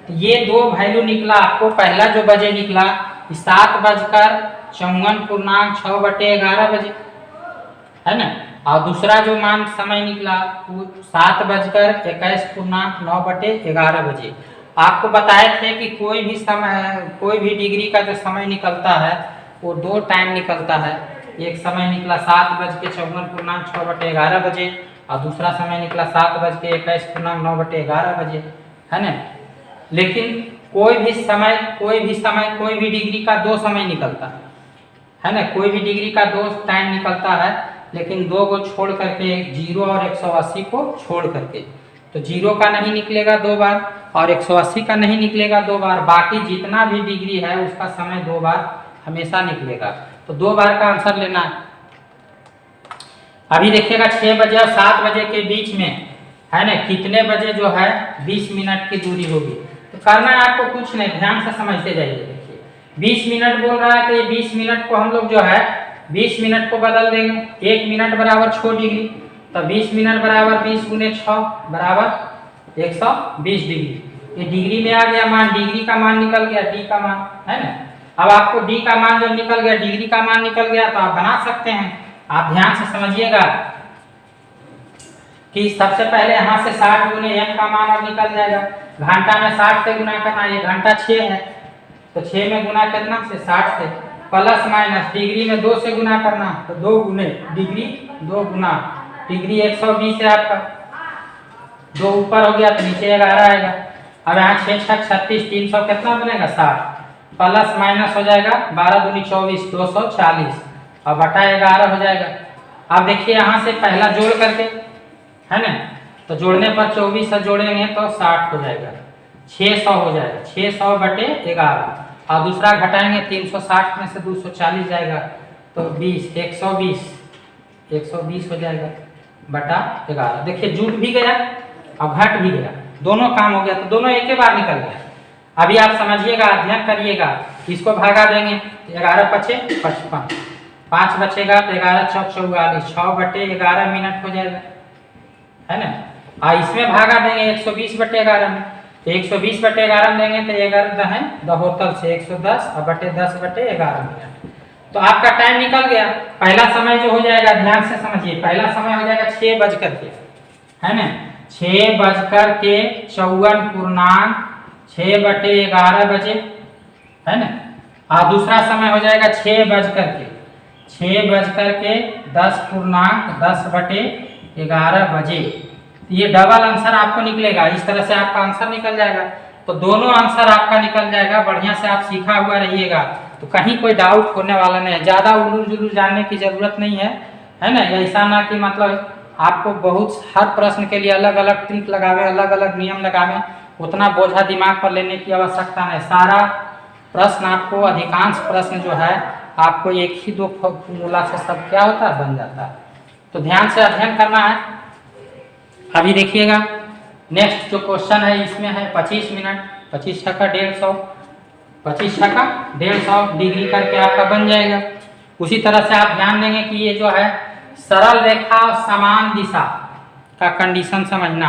तो ये 2 वैल्यू निकला आपको। पहला जो बजे निकला 7:54.6/11 बजे, है ना। और दूसरा जो मान समय निकला वो 7:21.9/11 बजे। आपको बताए थे कि कोई भी समय, कोई भी डिग्री का जो समय निकलता है वो 2 टाइम निकलता है। एक समय निकला 7:54.6/11 बजे, और दूसरा समय निकला 7:21.9/11 बजे, है ना। लेकिन कोई भी समय कोई भी डिग्री का 2 समय निकलता है ना, कोई भी डिग्री का 2 टाइम निकलता है, लेकिन 2 को छोड़ करके, 0 और 180 को छोड़ करके। तो 0 का नहीं निकलेगा 2 बार, और 180 का नहीं निकलेगा 2 बार, बाकी जितना भी डिग्री है उसका समय 2 बार हमेशा निकलेगा। तो 2 बार का आंसर लेना है। अभी देखिएगा 6 बजे और 7 बजे के बीच में, है ना, कितने बजे जो है 20 मिनट की दूरी होगी। तो करना है आपको कुछ नहीं, ध्यान से समझते जाइए। देखिए 20 मिनट बोल रहा है, तो ये 20 मिनट को हम लोग जो है 20 मिनट को बदल देंगे। 1 मिनट बराबर 6 डिग्री, तो 20 मिनट बराबर 20 × 6 बराबर 120 डिग्री। ये डिग्री में आ गया मान, डिग्री का मान निकल गया, डी का मान, है ना। अब आपको डी का मान जब निकल गया, डिग्री का मान निकल गया, तो आप बना सकते हैं। आप ध्यान से समझिएगा कि सबसे पहले यहाँ से 60 × m का मान अब निकल जाएगा। घंटा में 60 से गुना करना, ये घंटा 6 है, तो 6 में गुना करना से 60 से, प्लस माइनस डिग्री में 2 से गुना करना, तो 2 गुने डिग्री, 2 गुना डिग्री 120 है आपका। 2 ऊपर हो गया तो नीचे 11 आएगा। अब यहाँ 6 × 36, 300 कितना बनेगा 60, प्लस माइनस हो जाएगा 12 दूनी 24, 240, और बटा 11 हो जाएगा। अब देखिए यहाँ से पहला जोड़ करके, है ना, तो जोड़ने पर 24 से जोड़ेंगे तो 60 हो जाएगा, 600 हो जाएगा, 600/11। और दूसरा घटाएंगे 360 में से 240 जाएगा, तो 20, 120 हो जाएगा बटा 11। देखिए जुट भी गया और घट भी गया, दोनों काम हो गया, तो दोनों एक ही बार निकल गया। अभी आप समझिएगा, अध्ययन करिएगा, इसको भागा देंगे 11 × 5 = 55, 5 बचेगा तो 11 चौक 44, 6/11 मिनट हो जाएगा, है ना। और इसमें भागा देंगे 120/11 में, तो 120/11 में देंगे तो 11 है दहोतल से 110, और बटे 10/11 मिनट। तो आपका टाइम निकल गया। पहला समय जो हो जाएगा, ध्यान से समझिए, पहला समय हो जाएगा 6 बज करके, है ना, 6:54.6/11 बजे, है ना। और दूसरा समय हो जाएगा 6 बज करके 10.10/11 बजे। ये डबल आंसर आपको निकलेगा, इस तरह से आपका आंसर निकल जाएगा। तो दोनों आंसर आपका निकल जाएगा। बढ़िया से आप सीखा हुआ रहिएगा, तो कहीं कोई डाउट होने वाला नहीं है। ज़्यादा उलूर जुलूर जानने की जरूरत नहीं है, है ना। ऐसा ना कि मतलब आपको बहुत हर प्रश्न के लिए अलग अलग ट्रिक लगावे, अलग अलग नियम लगावे, उतना बोझा दिमाग पर लेने की आवश्यकता नहीं। सारा प्रश्न आपको, अधिकांश प्रश्न जो है आपको 1 ही 2 फॉर्मूला से सब क्या होता है, बन जाता है। तो ध्यान से अध्ययन करना है। अभी देखिएगा नेक्स्ट जो क्वेश्चन है, इसमें है 25 मिनट, 25 × 150, 25 छक्का 150 डिग्री करके आपका बन जाएगा। उसी तरह से आप ध्यान देंगे कि ये जो है सरल रेखा और समान दिशा का कंडीशन समझना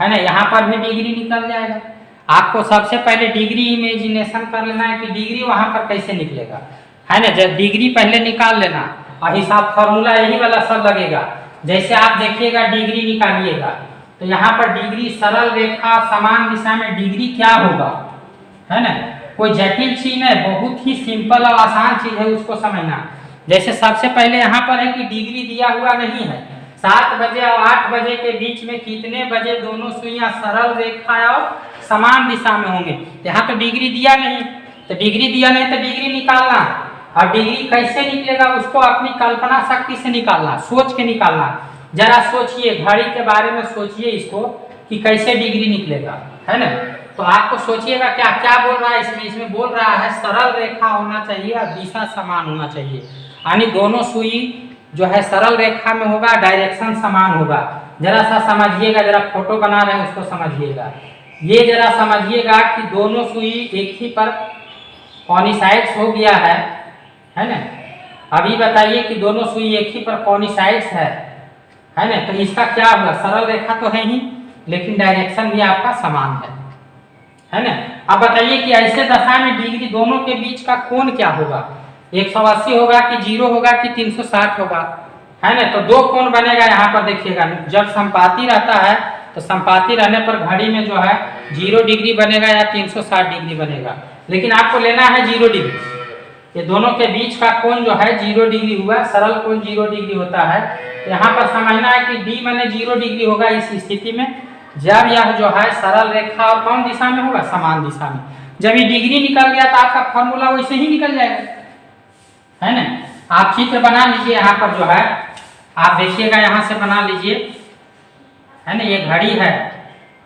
है ना, यहाँ पर भी डिग्री निकल जाएगा। आपको सबसे पहले डिग्री इमेजिनेशन कर लेना है कि डिग्री वहाँ पर कैसे निकलेगा, है ना। जब डिग्री पहले निकाल लेना और हिसाब फॉर्मूला यही वाला सब लगेगा। जैसे आप देखिएगा डिग्री निकालिएगा तो यहाँ पर डिग्री सरल रेखा समान दिशा में डिग्री क्या होगा, है ना। कोई जटिल चीज है, बहुत ही सिंपल और आसान चीज है उसको समझना। जैसे सबसे पहले यहाँ पर है कि डिग्री दिया हुआ नहीं है, 7 बजे और 8 बजे के बीच में कितने बजे दोनों सुइयां सरल रेखा और समान दिशा में होंगे। यहाँ तो डिग्री दिया नहीं, तो डिग्री दिया नहीं तो डिग्री निकालना। अब डिग्री कैसे निकलेगा उसको अपनी कल्पना शक्ति से निकालना, सोच के निकालना। जरा सोचिए, घड़ी के बारे में सोचिए इसको कि कैसे डिग्री निकलेगा, है ना। तो आपको सोचिएगा क्या क्या बोल रहा है इसमें बोल रहा है सरल रेखा होना चाहिए और दिशा समान होना चाहिए, यानी दोनों सुई जो है सरल रेखा में होगा, डायरेक्शन समान होगा। जरा सा समझिएगा, जरा फोटो बना रहे हैं उसको समझिएगा। ये जरा समझिएगा कि दोनों सुई एक ही पर कॉनिसाइड्स हो गया है ना। अभी बताइए कि दोनों सुई एक ही पर कॉनिसाइड्स है ना। तो इसका क्या होगा, सरल रेखा तो है ही लेकिन डायरेक्शन भी आपका समान है ना। अब बताइए कि ऐसे दशा में डिग्री दोनों के बीच का कोण क्या होगा, 180 होगा कि 0 होगा कि 360 होगा, है ना। तो दो कोण बनेगा। यहाँ पर देखिएगा जब संपाती रहता है तो संपाती रहने पर घड़ी में जो है 0 डिग्री बनेगा या 360 डिग्री बनेगा, लेकिन आपको लेना है 0 डिग्री। ये दोनों के बीच का कोण जो है 0 डिग्री हुआ, सरल कोण 0 डिग्री होता है। यहाँ पर समझना है कि डी माने 0 डिग्री होगा इस स्थिति में जब यह जो है सरल रेखा और कौन दिशा में होगा, समान दिशा में। जब ये डिग्री निकल गया तो आपका फॉर्मूला वैसे ही निकल जाएगा, है ना। आप चित्र बना लीजिए, यहाँ पर जो है आप देखिएगा, यहाँ से बना लीजिए, है ना। ये घड़ी है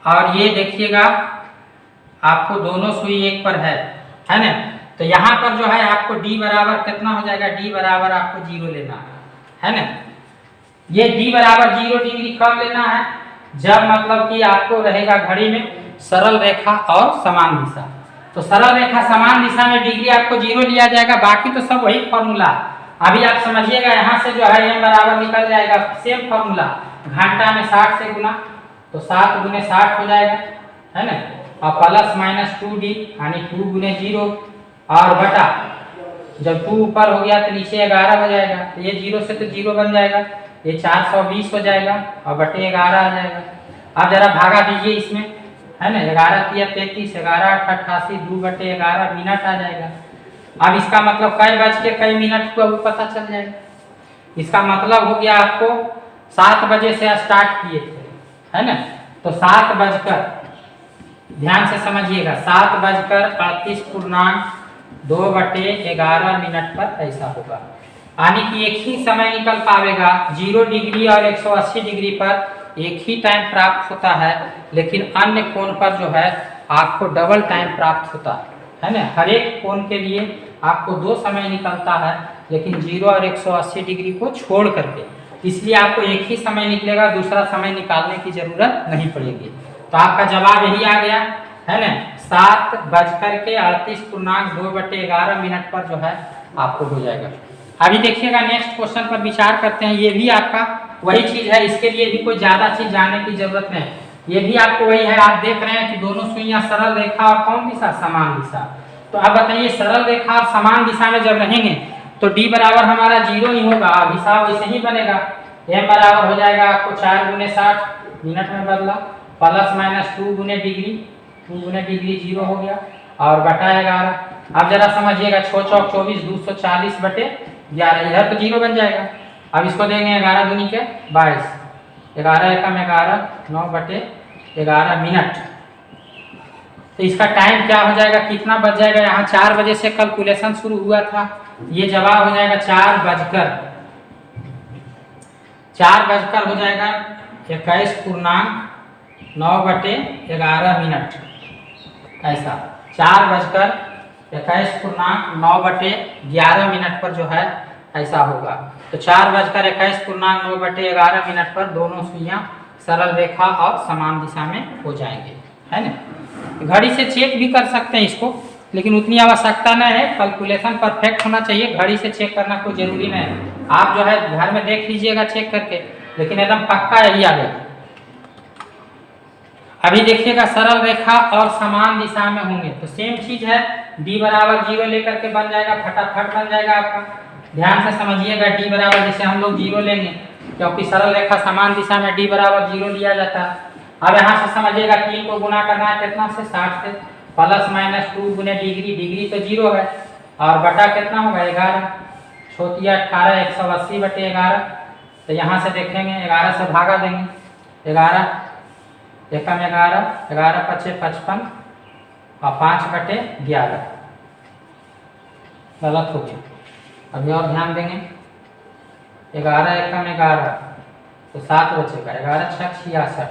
और ये देखिएगा आपको दोनों सुई एक पर है ना। तो यहाँ पर जो है आपको डी बराबर कितना हो जाएगा, डी बराबर आपको 0 लेना है ना। ये डी बराबर 0 डिग्री कब लेना है, जब मतलब कि आपको रहेगा घड़ी में सरल रेखा और समान दिशा। तो सरल रेखा समान दिशा में डिग्री आपको 0 लिया जाएगा, बाकी तो सब वही फॉर्मूला। अभी आप समझिएगा, यहाँ से जो है m बराबर निकल जाएगा, सेम फॉर्मूला, घंटा में 60 से गुना, तो 7 गुने 60 हो जाएगा, है ना। और प्लस माइनस 2d यानी 2 गुने 0 और बटा, जब 2 ऊपर हो गया तो नीचे 11 हो जाएगा। तो ये 0 से तो 0 बन जाएगा, ये 420 हो जाएगा और बटे 11 आ जाएगा। अब जरा भागा दीजिए इसमें, है ना। 11 तिया 33, 11 88, 2 बटे 11 मिनट आ जाएगा। अब इसका मतलब कई बज के कई मिनट हुआ वो पता चल जाएगा। इसका मतलब हो गया आपको 7 बजे से स्टार्ट किए थे, है ना। तो 7 बजकर, ध्यान से समझिएगा, 7:38.2 बटे 11 मिनट पर ऐसा होगा। यानी कि एक ही समय निकल पावेगा, 0 डिग्री और 180 डिग्री पर एक ही टाइम प्राप्त होता है, लेकिन अन्य कोण पर जो है आपको डबल टाइम प्राप्त होता है ना। हर एक कोण के लिए आपको 2 समय निकलता है, लेकिन 0 और 180 डिग्री को छोड़ करके, इसलिए आपको एक ही समय निकलेगा, दूसरा समय निकालने की जरूरत नहीं पड़ेगी। तो आपका जवाब यही आ गया, है ना। 7:38.2 बटे 11 मिनट पर जो है आपको हो जाएगा। अभी देखिएगा नेक्स्ट क्वेश्चन पर विचार करते हैं। ये भी आपका वही चीज है, इसके लिए भी कोई ज्यादा चीज जानने की जरूरत नहीं। ये भी आपको वही है, आप देख रहे हैं कि दोनों सुइयां सरल रेखा और कौन दिशा, समान दिशा। तो अब बताइए सरल रेखा और समान दिशा में जब रहेंगे तो डी बराबर हमारा 0 ही होगा, हिसाब वैसे ही बनेगा। एम बराबर हो जाएगा आपको 4 गुने 60 मिनट में बदला, प्लस माइनस 2 गुने डिग्री, 2 गुने डिग्री 0 हो गया और बटा 11। अब जरा समझिएगा, 6 चौक 24, 240 बटे 11, इधर तो 0 बन जाएगा। अब इसको देंगे 11 दूनी के 22, 11 एकम 11, 9 बटे 11 मिनट। तो इसका टाइम क्या हो जाएगा, कितना बज जाएगा। यहाँ 4 बजे से कैलकुलेशन शुरू हुआ था, ये जवाब हो जाएगा 4 बजकर हो जाएगा 21.9 बटे 11 मिनट। ऐसा 4 बजकर 21.9 बटे 11 मिनट पर जो है ऐसा होगा। तो 4 बजकर 21.9 बटे 11 मिनट पर दोनों सुइयां सरल रेखा और समान दिशा में हो जाएंगे, है ना। घड़ी से चेक भी कर सकते हैं इसको, लेकिन उतनी आवश्यकता नहीं है, कैलकुलेशन परफेक्ट होना चाहिए, घड़ी से चेक करना कोई जरूरी नहीं है। आप जो है घर में देख लीजिएगा चेक करके, लेकिन एकदम पक्का यही आएगा। अभी देखिएगा सरल रेखा और समान दिशा में होंगे तो सेम चीज है, d बराबर 0 लेकर के बन जाएगा, फटाफट बन जाएगा आपका। ध्यान से समझिएगा, d बराबर जैसे हम लोग 0 लेंगे क्योंकि सरल रेखा समान दिशा में d बराबर 0 लिया जाता है। अब यहाँ से समझिएगा 3 को गुना करना है कितना से, 60 से, प्लस माइनस 2 गुने डिग्री, डिग्री तो 0 है और बटा कितना होगा 11, छोटी 18, 180 बटे 11। तो यहाँ से देखेंगे 11 से भागा देंगे, 11 एकम 11, 11 पचे 55 और 5 बटे 11, गलत हो गया। अभी और ध्यान देंगे, 11 एकम 11 तो 7 बचेगा, 11 छक 66,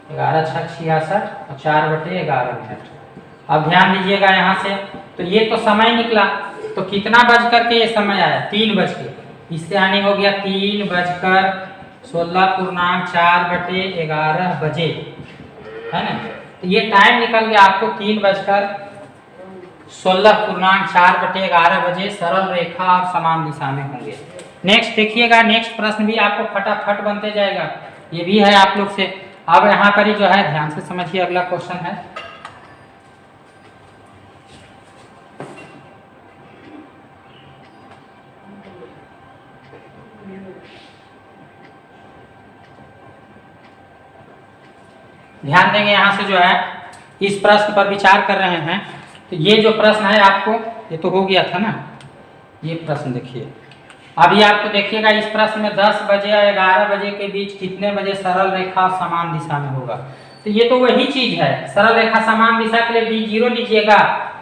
11 छक 66 और 4 बटे 11 मिनट। अब ध्यान दीजिएगा यहाँ से, तो ये तो समय निकला, तो कितना बज कर के ये समय आया 3 बज के, इससे आने हो गया 3:16.4 बटे 11 बजे, है ना। तो ये टाइम निकल गया आपको 3:16.4 बटे 11 बजे सरल रेखा और समान दिशा में होंगे। नेक्स्ट देखिएगा, नेक्स्ट प्रश्न भी आपको फटाफट बनते जाएगा, ये भी है आप लोग से। अब यहाँ पर ही जो है ध्यान से समझिए, अगला क्वेश्चन है ध्यान देंगे, यहाँ से जो है इस प्रश्न पर विचार कर रहे हैं। तो ये जो प्रश्न है आपको, ये तो हो गया था ना, ये प्रश्न देखिए। अभी आपको देखिएगा इस प्रश्न में 10 बजे और 11 बजे के बीच कितने बजे सरल रेखा समान दिशा में होगा। तो ये तो वही चीज है, सरल रेखा समान दिशा के लिए d0 लीजिएगा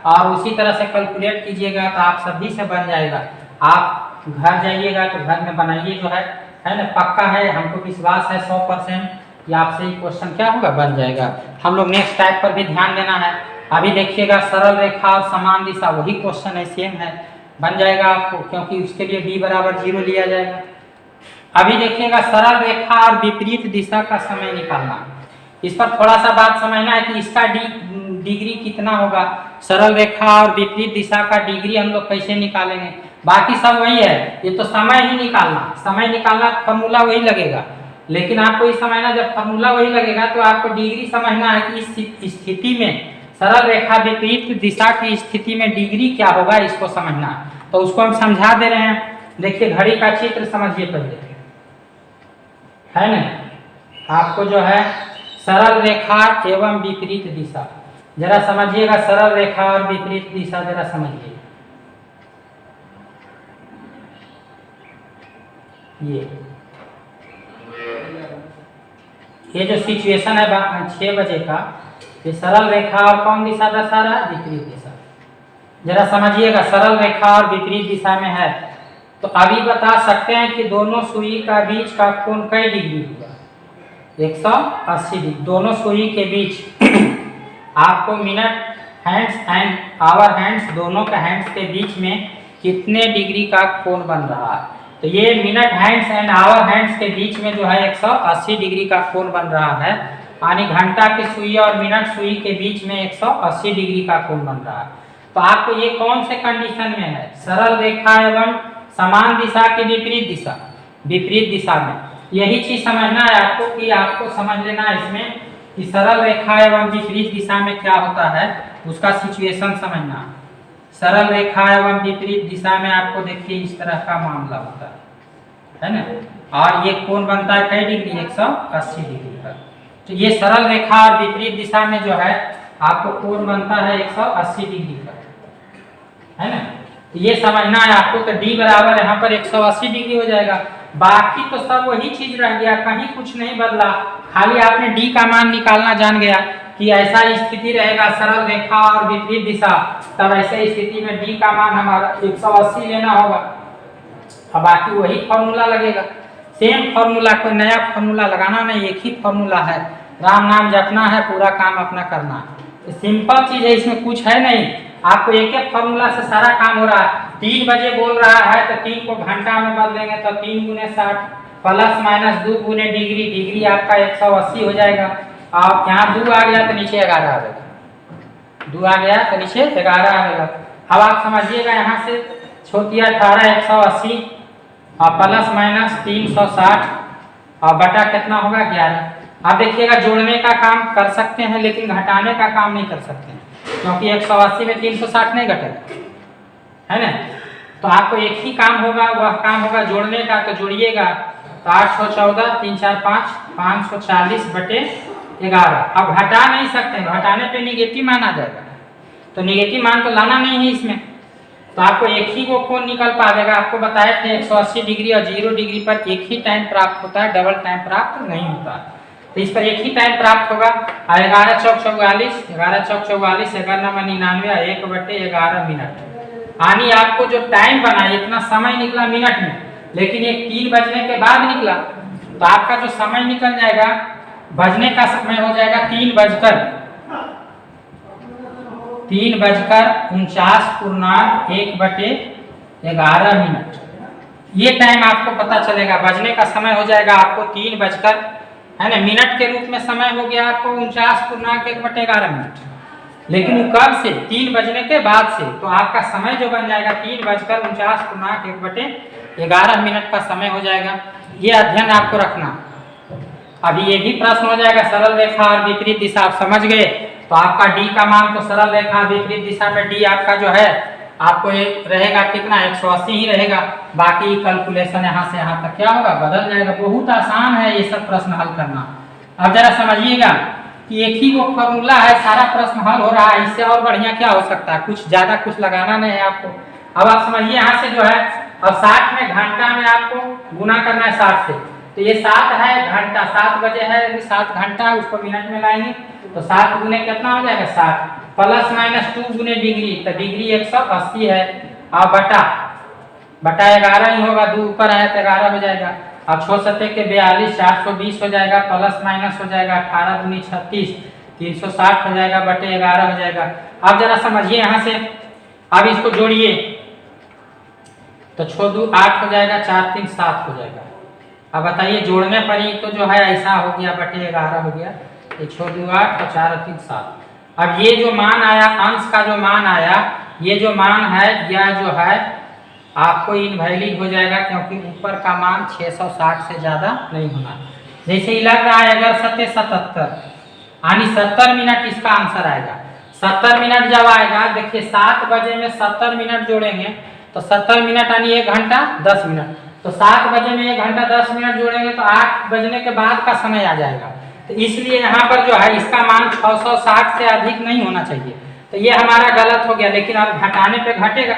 और उसी तरह से कैलकुलेट कीजिएगा तो आप सभी से बन जाएगा। आप घर जाइएगा तो घर में बनाइए, जो है ना, पक्का है, हमको विश्वास है 100% कि आपसे ही क्वेश्चन क्या होगा बन जाएगा। हम लोग नेक्स्ट टाइप पर भी ध्यान देना है। अभी देखिएगा सरल रेखा और समान दिशा, वही क्वेश्चन है, सेम है, बन जाएगा आपको, क्योंकि उसके लिए d बराबर 0 लिया जाएगा। अभी देखिएगा सरल रेखा और विपरीत दिशा का समय निकालना, इस पर थोड़ा सा बात समझना है कि इसका डिग्री कितना होगा। सरल रेखा और विपरीत दिशा का डिग्री हम लोग कैसे निकालेंगे, बाकी सब वही है, ये तो समय ही निकालना, समय निकालना फॉर्मूला वही लगेगा, लेकिन आपको इस समझना, जब फॉर्मूला वही लगेगा तो आपको डिग्री समझना है कि इस स्थिति में सरल रेखा विपरीत दिशा की स्थिति में डिग्री क्या होगा, इसको समझना है। तो उसको हम समझा दे रहे हैं। देखिए घड़ी का चित्र समझिए पहले, है ना। आपको जो है सरल रेखा एवं विपरीत दिशा जरा समझिएगा, सरल रेखा और विपरीत दिशा जरा समझिए। ये जो सिचुएशन है 6 बजे का, ये सरल रेखा और कौन दिशा दर्शा रहा है, विपरीत दिशा। जरा समझिएगा, सरल रेखा और विपरीत दिशा में है, तो अभी बता सकते हैं कि दोनों सुई का बीच का कोण कई डिग्री होगा, 180 डिग्री। दोनों सुई के बीच आपको minute hands and hour hands, दोनों का हैंड्स के बीच में कितने डिग्री का कोण बन रहा है। तो ये minute hands and hour hands के बीच में जो है 180 डिग्री का कोण बन रहा है, यानी घंटा की सुई और मिनट सुई के बीच में 180 डिग्री का कोण बन रहा है। तो आपको ये कौन से कंडीशन में है, सरल रेखा एवं समान दिशा की विपरीत दिशा, विपरीत दिशा में। यही चीज समझना है आपको, कि आपको समझ लेना है इसमें कि सरल रेखा एवं विपरीत दिशा में क्या होता है, उसका सिचुएशन समझना। सरल रेखा एवं विपरीत दिशा में आपको देखिए इस तरह का मामला होता है ना, और ये कोण बनता है कई डिग्री, 180 डिग्री का। तो ये सरल रेखा और विपरीत दिशा में जो है आपको कोण बनता है 180 डिग्री का, है ना। तो ये समझना है आपको। तो d बराबर यहाँ पर 180 डिग्री हो जाएगा, बाकी तो सब वही चीज रह गया, कहीं कुछ नहीं बदला, खाली आपने d का मान निकालना जान गया कि ऐसा स्थिति रहेगा सरल रेखा और विपरीत दिशा, तब ऐसे स्थिति में d का मान हमारा 180 लेना होगा, और बाकी वही फॉर्मूला लगेगा, सेम फॉर्मूला, कोई नया फॉर्मूला लगाना नहीं, एक ही फॉर्मूला है, राम नाम जपना है, पूरा काम अपना करना है। सिंपल चीज है, इसमें कुछ है नहीं, आपको एक एक फॉर्मूला से सारा काम हो रहा है। 3 बजे बोल रहा है तो 3 को घंटा में बदलेंगे तो 3 गुने 60 प्लस माइनस 2 गुने डिग्री, डिग्री आपका 180 हो जाएगा, और यहाँ 2 आ गया तो नीचे 11 आ जाएगा, 2 आ गया तो नीचे 11 आ गया। अब आप समझिएगा यहाँ से छोटी 18 180 और प्लस माइनस 360 और बटा कितना होगा 11। अब देखिएगा जोड़ने का काम कर सकते हैं लेकिन घटाने का काम नहीं कर सकते हैं, क्योंकि 180 में 360 नहीं घटेगा, है ना। तो आपको एक ही काम होगा, वह काम होगा जोड़ने का। तो जोड़िएगा तो 814 3 4 5 540 बटे 11। अब घटा नहीं सकते, घटाने पे निगेटिव मान आ जाएगा, तो निगेटिव मान तो लाना नहीं है इसमें। तो आपको एक ही वो कोण निकल पाएगा। आपको बताए थे 180 डिग्री और 0 डिग्री पर एक ही टाइम प्राप्त होता है, डबल टाइम प्राप्त नहीं होता। तो इस पर एक ही टाइम प्राप्त होगा। 11 चौक 44, 11 चौक 44, 11×99 1/11 मिनट। यानी आपको जो टाइम बना इतना समय निकला मिनट में, लेकिन ये 3 बजने के बाद निकला, तो आपका जो समय निकल जाएगा बजने का समय हो जाएगा 3:49.1/11 मिनट। ये टाइम आपको पता चलेगा, बजने का समय हो जाएगा आपको 3 बजकर, है ना, मिनट के रूप में समय हो गया आपको 49.1/11 मिनट। लेकिन वो कब से? 3 बजने के बाद से। तो आपका समय जो बन जाएगा 3:49.1/11 मिनट का समय हो जाएगा। ये अध्ययन आपको रखना। अभी ये भी प्रश्न हो जाएगा सरल रेखा और विपरीत दिशा। आप समझ गए तो आपका डी का मान तो सरल रेखा विपरीत दिशा में डी आपका जो है आपको एक रहेगा कितना 180 ही रहेगा। बाकी कैलकुलेशन यहाँ से यहाँ तक क्या होगा बदल जाएगा। बहुत आसान है ये सब प्रश्न हल करना। अब जरा समझिएगा कि एक ही वो फॉर्मूला है, सारा प्रश्न हल हो रहा है। इससे और बढ़िया क्या हो सकता है? कुछ ज्यादा कुछ लगाना नहीं है आपको। अब आप समझिए यहाँ से जो है अब 60 में घंटा में आपको गुना करना है 60 से। तो ये 7 है घंटा, 7 बजे है, 7 घंटा उसको मिनट में लाएंगे तो 7 गुने कितना हो जाएगा 60 प्लस माइनस 2 गुने डिग्री, तो डिग्री 180 है और बटा 11 ही होगा, 2 ऊपर आया तो 11 हो जाएगा। अब 6 सत्ते के 42, 420 हो जाएगा, प्लस माइनस हो जाएगा 18 दूनी 36, 360 हो जाएगा बटे 11 हो जाएगा। अब जरा समझिए यहाँ से, अब इसको जोड़िए तो 6 2 8 हो जाएगा, 4 3 7 हो जाएगा। अब बताइए जोड़ने पर ही तो जो है ऐसा हो गया बटे 11 हो गया, ये 6 2 8 और 4 3 7। अब ये जो मान आया अंश का जो मान आया, ये जो मान है यह जो है आपको इनवैलिड हो जाएगा, क्योंकि ऊपर का मान 660 से ज्यादा नहीं होना। जैसे ही लग रहा है अगर 77 यानी 70 मिनट इसका आंसर आएगा। 70 मिनट जब आएगा, देखिए 7 बजे में 70 मिनट जोड़ेंगे तो 70 मिनट यानी 1 घंटा 10 मिनट। तो 7 बजे में 1 घंटा 10 मिनट जोड़ेंगे तो 8 बजने के बाद का समय आ जाएगा। तो इसलिए यहाँ पर जो है इसका मान 660 से अधिक नहीं होना चाहिए। तो ये हमारा गलत हो गया, लेकिन अब घटाने पे घटेगा,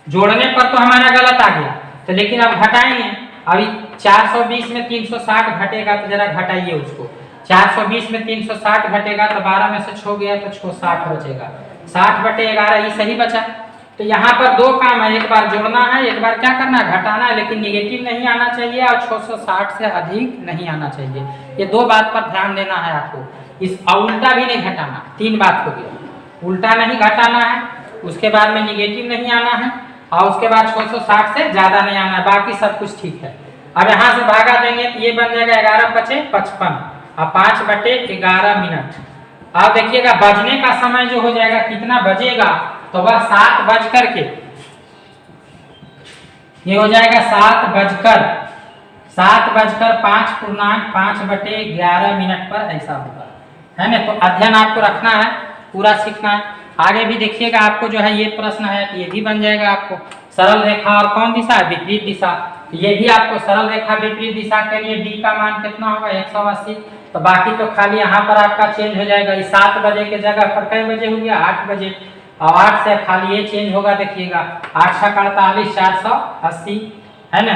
जोड़ने पर तो हमारा गलत आ गया। तो लेकिन अब घटाएंगे, अभी 420 में 360 घटेगा तो जरा घटाइए उसको। 420 में 360 घटेगा तो 12 में से 6 गया तो 6 60 बचेगा, 60 बटे 11 ये सही बचा। तो यहाँ पर 2 काम है, एक बार जोड़ना है, एक बार क्या करना है घटाना है, लेकिन निगेटिव नहीं आना चाहिए और 660 से अधिक नहीं आना चाहिए। ये 2 बात पर ध्यान देना है आपको। इस उल्टा भी नहीं घटाना, 3 बात हो गया, उल्टा नहीं घटाना है, उसके बाद में निगेटिव नहीं आना है और उसके बाद 660 से ज्यादा नहीं आना है, बाकी सब कुछ ठीक है। अब यहाँ से भागा देंगे तो ये बन जाएगा 11 पचे 55 और 5 बटे 11 मिनट। अब देखिएगा बजने का समय जो हो जाएगा कितना बजेगा, तो वह 7 बजकर के ये हो जाएगा 7 बजकर 5 बटे 11 मिनट पर ऐसा होगा, है ना। तो अध्ययन आपको रखना है, पूरा सीखना है। आगे भी देखिएगा आपको जो है ये प्रश्न है, ये भी बन जाएगा आपको सरल रेखा और कौन दिशा है विपरीत दिशा। ये भी आपको सरल रेखा विपरीत दिशा के लिए डी का मान कितना होगा 180। तो बाकी तो खाली यहाँ पर आपका चेंज हो जाएगा, इस 7 बजे के जगह पर कई बजे हो गया 8 बजे, और 8 से खाली ये चेंज होगा, देखिएगा 8 6 48 480, है ना।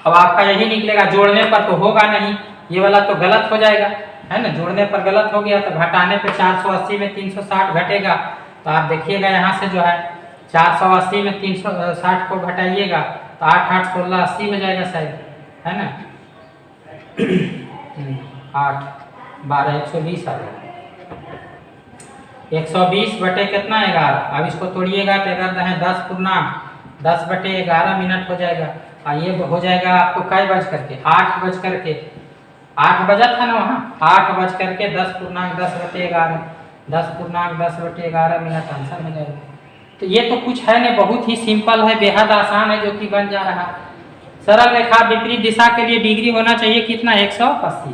अब आपका यही निकलेगा, जोड़ने पर तो होगा नहीं, ये वाला तो गलत हो जाएगा, है ना, जोड़ने पर गलत हो गया। तो घटाने पे 480 में 360 घटेगा, तो आप देखिएगा यहाँ से जो है 480 में 360 को घटाइएगा तो 8 8 16 80 हो जाएगा शायद, है ना। 8 12 120 आ जाएगा, 120 बटे कितना 11। अब इसको तोड़िएगा तो 10 पूर्णांक 10 बटे 11 मिनट हो जाएगा। और ये हो जाएगा आपको कई बज करके 8 बज करके 8 बजा था ना वहाँ, 8 बज करके 10 पूर्णांक 10 बटे 11। 10 पूर्णांक 10/11 मिनट आंसर हो जाएगा। तो ये तो कुछ है नहीं, बहुत ही सिंपल है, बेहद आसान है, जो कि बन जा रहा है। सरल रेखा विपरीत दिशा के लिए डिग्री होना चाहिए कितना, 180।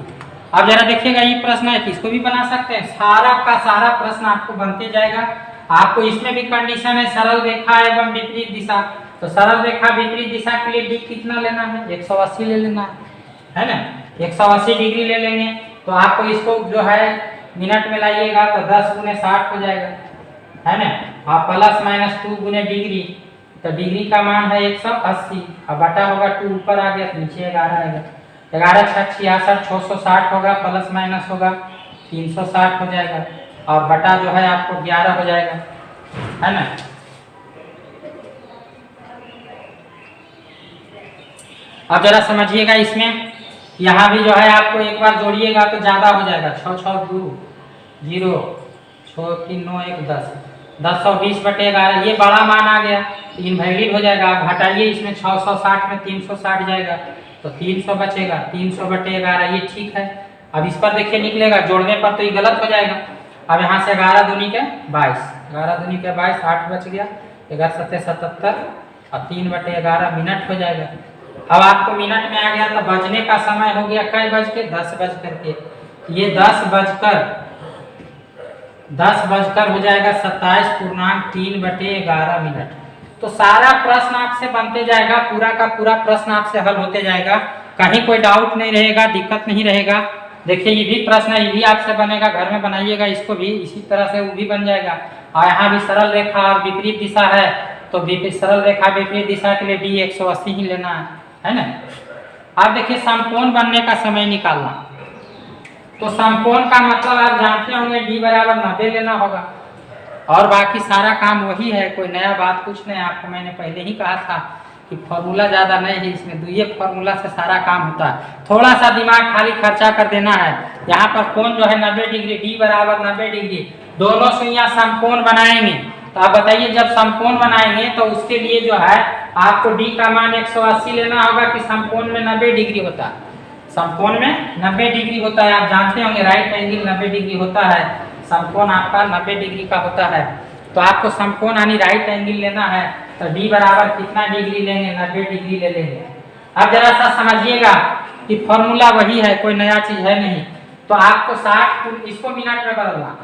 अब जरा देखिएगा, ये प्रश्न है, इसको भी बना सकते हैं। सारा का सारा प्रश्न आपको बनते जाएगा। आपको इसमें भी कंडीशन है सरल रेखा एवं विपरीत दिशा। तो सरल रेखा विपरीत दिशा के लिए डी कितना लेना है, 180 ले लेना है ना। 180 डिग्री ले लेंगे। तो आपको इसको जो है मिनट में लाइएगा तो 10 गुने 60 हो जाएगा, है ना। आप प्लस माइनस 2 गुने डिग्री, तो डिग्री का मान है 180, अब बटा होगा 2 ऊपर आ गया तो नीचे 11 आएगा। 11 6 66, 660 होगा, प्लस माइनस होगा 360 हो जाएगा, और बटा जो है आपको 11 हो जाएगा, है ना। अब जरा समझिएगा, इसमें यहाँ भी जो है आपको एक बार जोड़िएगा तो ज्यादा हो जाएगा। 6 6 2 0, 6 3 9 1 10, 10/20/11, ये बड़ा मान आ गया तो इनवैलिड हो जाएगा। आप हटाइए, इसमें 660 में 360 जाएगा तो 300 बचेगा, 300/11, ये ठीक है। अब इस पर देखिए निकलेगा, जोड़ने पर तो ये गलत हो जाएगा। अब यहाँ से 11 दूनी के 22, 11 दूनी के 22, 8 बच गया, 11 7 77 और 3/11 मिनट हो जाएगा। अब आपको मिनट में आ गया तो बजने का समय हो गया कई बज के, 10 बज करके, ये 10 बजकर हो जाएगा 27.3/11 मिनट। तो सारा प्रश्न आपसे बनते जाएगा, पूरा का पूरा प्रश्न आपसे हल होते जाएगा, कहीं कोई डाउट नहीं रहेगा, दिक्कत नहीं रहेगा। देखिए ये भी प्रश्न है, ये भी आपसे बनेगा, घर में बनाइएगा इसको भी, इसी तरह से वो भी बन जाएगा। और यहाँ भी सरल रेखा और विपरीत दिशा है, तो सरल रेखा विपरीत दिशा के लिए डी 180 ही लेना है ना। आप देखिए समकोण बनने का समय निकालना, तो समकोण का मतलब आप जानते होंगे डी बराबर 90 लेना होगा, और बाकी सारा काम वही है, कोई नया बात कुछ नहीं। आपको मैंने पहले ही कहा था कि फॉर्मूला ज़्यादा नहीं है इसमें, ये फॉर्मूला से सारा काम होता है। थोड़ा सा दिमाग खाली खर्चा कर देना है। यहाँ पर कोण जो है 90 डिग्री, डी बराबर 90 डिग्री, दोनों सुइयां समकोण बनाएंगे। तो आप बताइए, जब समकोण बनाएंगे तो उसके लिए जो है आपको डी का मान 180 लेना होगा कि समकोण में 90 डिग्री होता है। समकोण में 90 डिग्री होता है, आप जानते होंगे राइट एंगल 90 डिग्री होता है, समकोण आपका 90 डिग्री का होता है। तो आपको समकोण यानी राइट एंगल लेना है, तो डी बराबर कितना डिग्री लेंगे, 90 डिग्री ले लेंगे। अब जरा सा समझिएगा कि फॉर्मूला वही है, कोई नया चीज है नहीं। तो आपको 60, इसको मिनट में बदलना,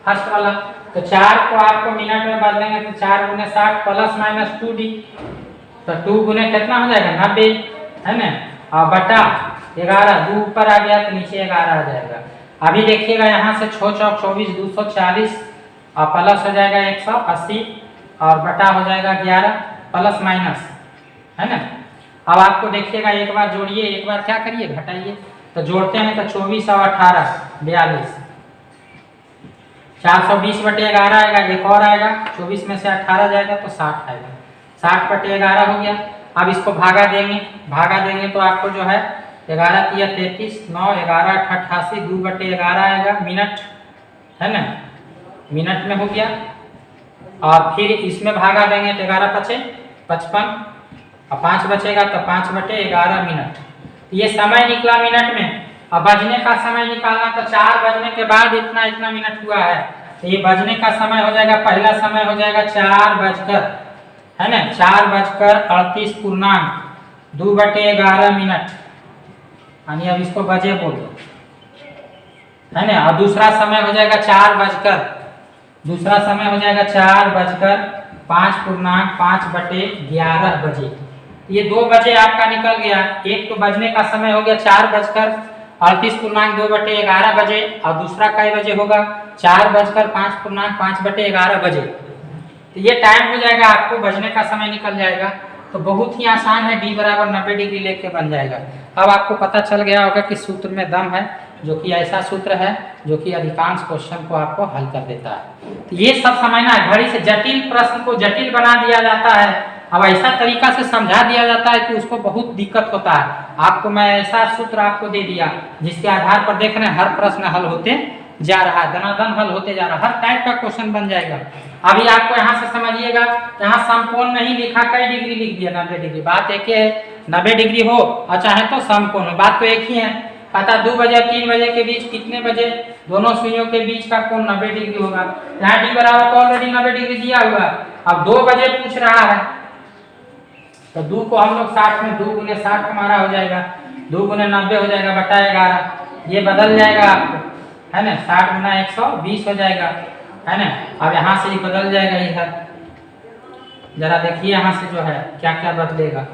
फर्स्ट वाला, तो 4 को आपको मिनट में बदलेंगे तो 4 गुने 60 प्लस माइनस 2d, तो 2 गुने कितना हो जाएगा 90, है ना, और बटा 11, 2 ऊपर आ गया तो नीचे 11 आ जाएगा। अभी देखिएगा यहाँ से 6 चौक 24, 240 और प्लस हो जाएगा 180 और बटा हो जाएगा 11 प्लस माइनस, है ना। अब आपको देखिएगा, एक बार जोड़िए, एक बार क्या करिए घटाइए, तो जोड़ते हैं तो 24 और 18 42, 420/11 आएगा, एक और आएगा, 24 में से 18 जाएगा तो 60 आएगा, 60/11 हो गया। अब इसको भागा देंगे तो आपको जो है 11 तिया 33, 9 11 88, 2/11 आएगा मिनट, है ना, मिनट में हो गया। और फिर इसमें भागा देंगे तो 11 पचे 55 और 5 बचेगा तो 5/11 मिनट। ये समय निकला मिनट में। अब बजने का समय निकालना, तो 4 बजने के बाद इतना मिनट हुआ है, तो ये बजने का समय हो जाएगा, पहला समय हो जाएगा 4 बजकर, है ना, 4:38 पूर्णांक 2/11 मिनट, यानी अब इसको बजे बोल दो, है ना। और दूसरा समय हो जाएगा 4 बजकर, दूसरा समय हो जाएगा 4:05 पूर्णांक 5/11 बजे। ये 2 बजे आपका निकल गया। एक तो बजने का समय हो गया 4:38 पूर्णांक 2/11 बजे, और दूसरा कई बजे होगा 4:05 पूर्णांक 5/11 बजे। तो ये टाइम हो जाएगा, आपको बजने का समय निकल जाएगा। तो बहुत ही आसान है, डी बराबर 90 डिग्री लेके बन जाएगा। अब आपको पता चल गया होगा कि सूत्र में दम है, जो कि ऐसा सूत्र है जो कि अधिकांश क्वेश्चन को आपको हल कर देता है। तो ये सब समझना है, घड़ी से जटिल प्रश्न को जटिल बना दिया जाता है, अब ऐसा तरीका से समझा दिया जाता है कि उसको बहुत दिक्कत होता है। आपको मैं ऐसा सूत्र आपको दे दिया जिसके आधार पर देख रहे हैं हर प्रश्न हल होते जा रहा है, दनादन हल होते जा रहा है, हर टाइप का क्वेश्चन बन जाएगा। अभी आपको यहाँ से समझिएगा, यहाँ समकोण नहीं लिखा, कई डिग्री लिख दिया 90 डिग्री, बात एक ही है, 90 डिग्री हो और चाहे तो समकोण हो, बात तो एक ही है। कहता 2 बजे और 3 बजे के बीच कितने बजे दोनों सुइयों के बीच का कोण 90 डिग्री होगा। यहाँ डी बराबर तो ऑलरेडी 90 डिग्री दिया हुआ। अब 2 बजे पूछ रहा है तो 2 को हम लोग 60 में 2 गुने 60 हमारा हो जाएगा, 2 गुने 90 हो जाएगा बटा 11। ये बदल जाएगा आपको, है ना, 60 गुना 120 हो जाएगा, है ना। अब यहाँ से ही बदल जाएगा इधर, जरा देखिए यहाँ से जो है क्या क्या बदलेगा।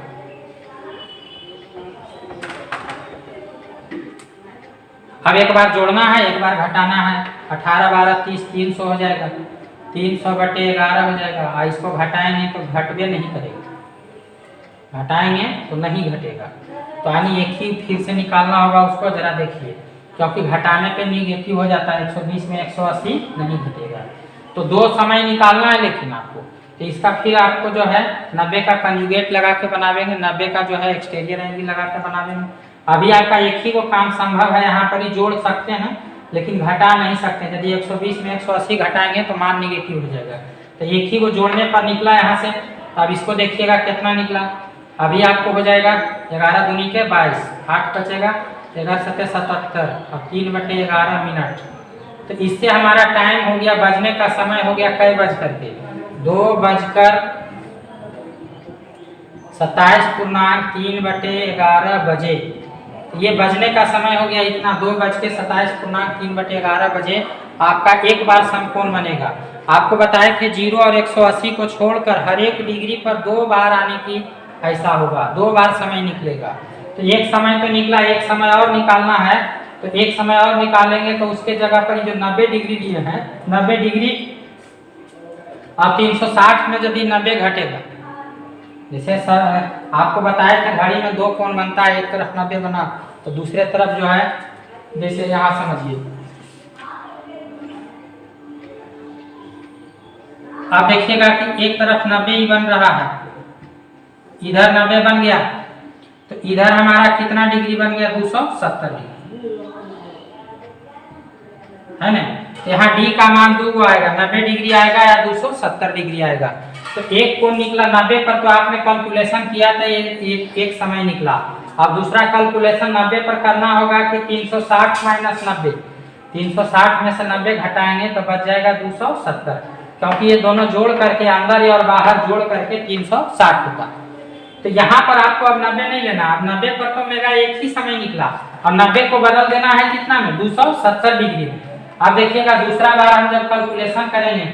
अब एक बार जोड़ना है, एक बार घटाना है। 18 12 30 300 हो जाएगा, 300 बटे 11 हो जाएगा। और इसको घटाएंगे तो घटबे नहीं करेगा, घटाएंगे तो नहीं घटेगा। तो यानी एक ही फिर से निकालना होगा उसको, जरा देखिए, क्योंकि घटाने पे निगेटिव हो जाता है। 120 में 180 नहीं घटेगा। तो 2 समय निकालना है लेकिन आपको, तो इसका फिर आपको जो है 90 का कंजुगेट लगा के बनावेंगे, 90 का जो है एक्सटीरियर एंगल लगा के बनावेंगे। अभी आपका एक ही वो काम संभव है, यहाँ पर ही जोड़ सकते हैं लेकिन घटा नहीं सकते। यदि 120 में 180 घटाएंगे तो मान निगेटिव हो जाएगा। तो एक ही वो जोड़ने पर निकला यहाँ से। तो अब इसको देखिएगा कितना निकला। अभी आपको हो जाएगा 11 दूनी के 22, 8 बचेगा, 11 7 77 और 3 बटे 11 मिनट। तो इससे हमारा टाइम हो गया, बजने का समय हो गया कै बज करके 2 बजकर 27.3 बटे 11 बजे। ये बजने का समय हो गया इतना, 2 बज के 27.3 बटे 11 बजे आपका एक बार समकोण बनेगा। आपको बताया कि 0 और 180 को छोड़कर हर एक डिग्री पर 2 बार आने की ऐसा होगा, 2 बार समय निकलेगा। तो एक समय तो निकला, एक समय और निकालना है। तो एक समय और निकालेंगे तो उसके जगह पर जो 90 डिग्री दिए हैं, 90 डिग्री अब 360 में यदि 90 घटेगा, जैसे सर आपको बताया कि घड़ी में 2 कोण बनता है, एक तरफ 90 बना तो दूसरे तरफ जो है, जैसे यहाँ समझिए, आप देखिएगा कि एक तरफ 90 ही बन रहा है, इधर 90 बन गया तो इधर हमारा कितना डिग्री बन गया, 270 डिग्री, है ना। यहाँ डी का मान 2 आएगा, 90 डिग्री आएगा या 270 डिग्री आएगा। तो एक कोण निकला 90 पर, तो आपने कैलकुलेशन किया था ये एक समय निकला। अब दूसरा कैलकुलेशन 90 पर करना होगा कि 360 माइनस 90, 360 में से 90 घटाएंगे तो बच जाएगा 270, क्योंकि ये दोनों जोड़ करके अंदर और बाहर जोड़ करके 360 होता। तो यहाँ पर आपको अब 90 नहीं लेना, अब 90 पर तो मेरा एक ही समय निकला, अब 90 को बदल देना है कितना में, 270 डिग्री में। अब देखिएगा दूसरा बार हम जब कैलकुलेशन करेंगे,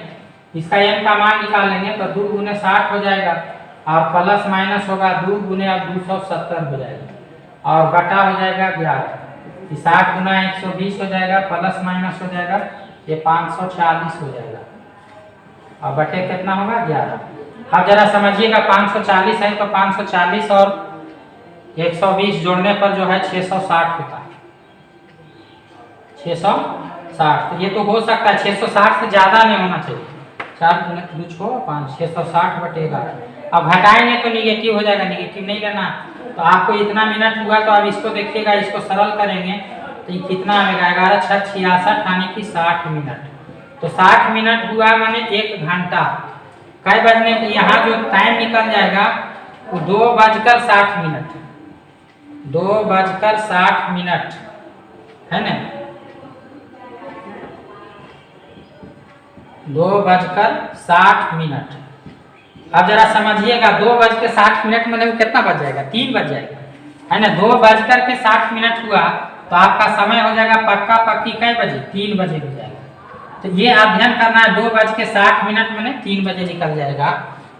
इसका एम का मान निकालेंगे तो 2 गुने 60 हो जाएगा और प्लस माइनस होगा 2 गुने अब 270 हो जाएगा और बटा हो जाएगा 11। 60 गुना 120 हो जाएगा, प्लस माइनस हो जाएगा, ये 540 हो जाएगा और बटे कितना होगा 11। अब जरा समझिएगा 540 है तो 540 और 120 जोड़ने पर जो है 660 होता है, 660। तो ये तो हो सकता है 660 से ज़्यादा नहीं होना चाहिए, 4 2 6 5 660 बटे 11। अब घटाएंगे तो निगेटिव हो जाएगा, निगेटिव नहीं लेना। तो आपको इतना मिनट हुआ, तो अब इसको देखिएगा, इसको सरल करेंगे तो ये कितना आएगा, 11 6 66 यानी कि 60 मिनट। तो 60 मिनट हुआ माने 1 घंटा। कई बजने तो यहाँ जो टाइम निकल जाएगा वो 2:60 2:60 है ना, 2:60। अब जरा समझिएगा 2:60 मतलब कितना बज जाएगा, 3 बज जाएगा, है ना। 2:60 हुआ तो आपका समय हो जाएगा पक्का पक्की कै बजे, 3 बजे हो जाएगा। तो ये अध्ययन करना है, 2:60 मैंने 3 बजे निकल जाएगा।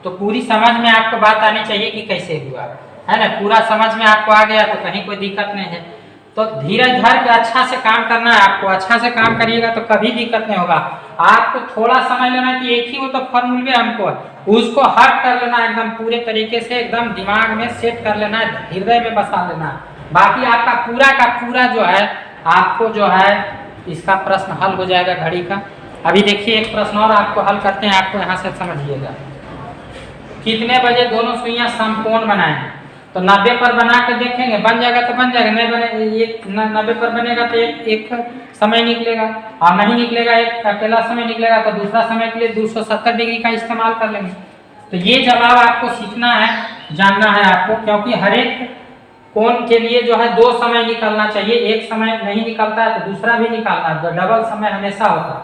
तो पूरी समझ में आपको बात आनी चाहिए कि कैसे हुआ, है ना। पूरा समझ में आपको आ गया तो कहीं कोई दिक्कत नहीं है। तो धीरज धर के अच्छा से काम करना है आपको, अच्छा से काम करिएगा तो कभी दिक्कत नहीं होगा। आपको थोड़ा समय लेना कि एक ही वो तो फॉर्मूले हमको उसको हट कर लेना, एकदम पूरे तरीके से एकदम दिमाग में सेट कर लेना है, हृदय में बसा लेना है। बाकी आपका पूरा का पूरा जो है आपको जो है इसका प्रश्न हल हो जाएगा घड़ी का। अभी देखिए एक प्रश्न और आपको हल करते हैं, आपको यहाँ से समझिएगा। कितने बजे दोनों सुइयां समकोण बनाएंगे, तो 90 पर बना के देखेंगे, बन जाएगा तो बन जाएगा, नहीं बने ये 90 पर बनेगा तो एक समय निकलेगा, और नहीं निकलेगा एक अकेला समय निकलेगा, तो दूसरा समय के लिए 270 डिग्री का इस्तेमाल कर लेंगे। तो ये जवाब आपको सीखना है, जानना है आपको, क्योंकि हर एक कोण के लिए जो है 2 समय निकलना चाहिए, एक समय नहीं निकलता है तो दूसरा भी निकालना है, तो डबल समय हमेशा होता है।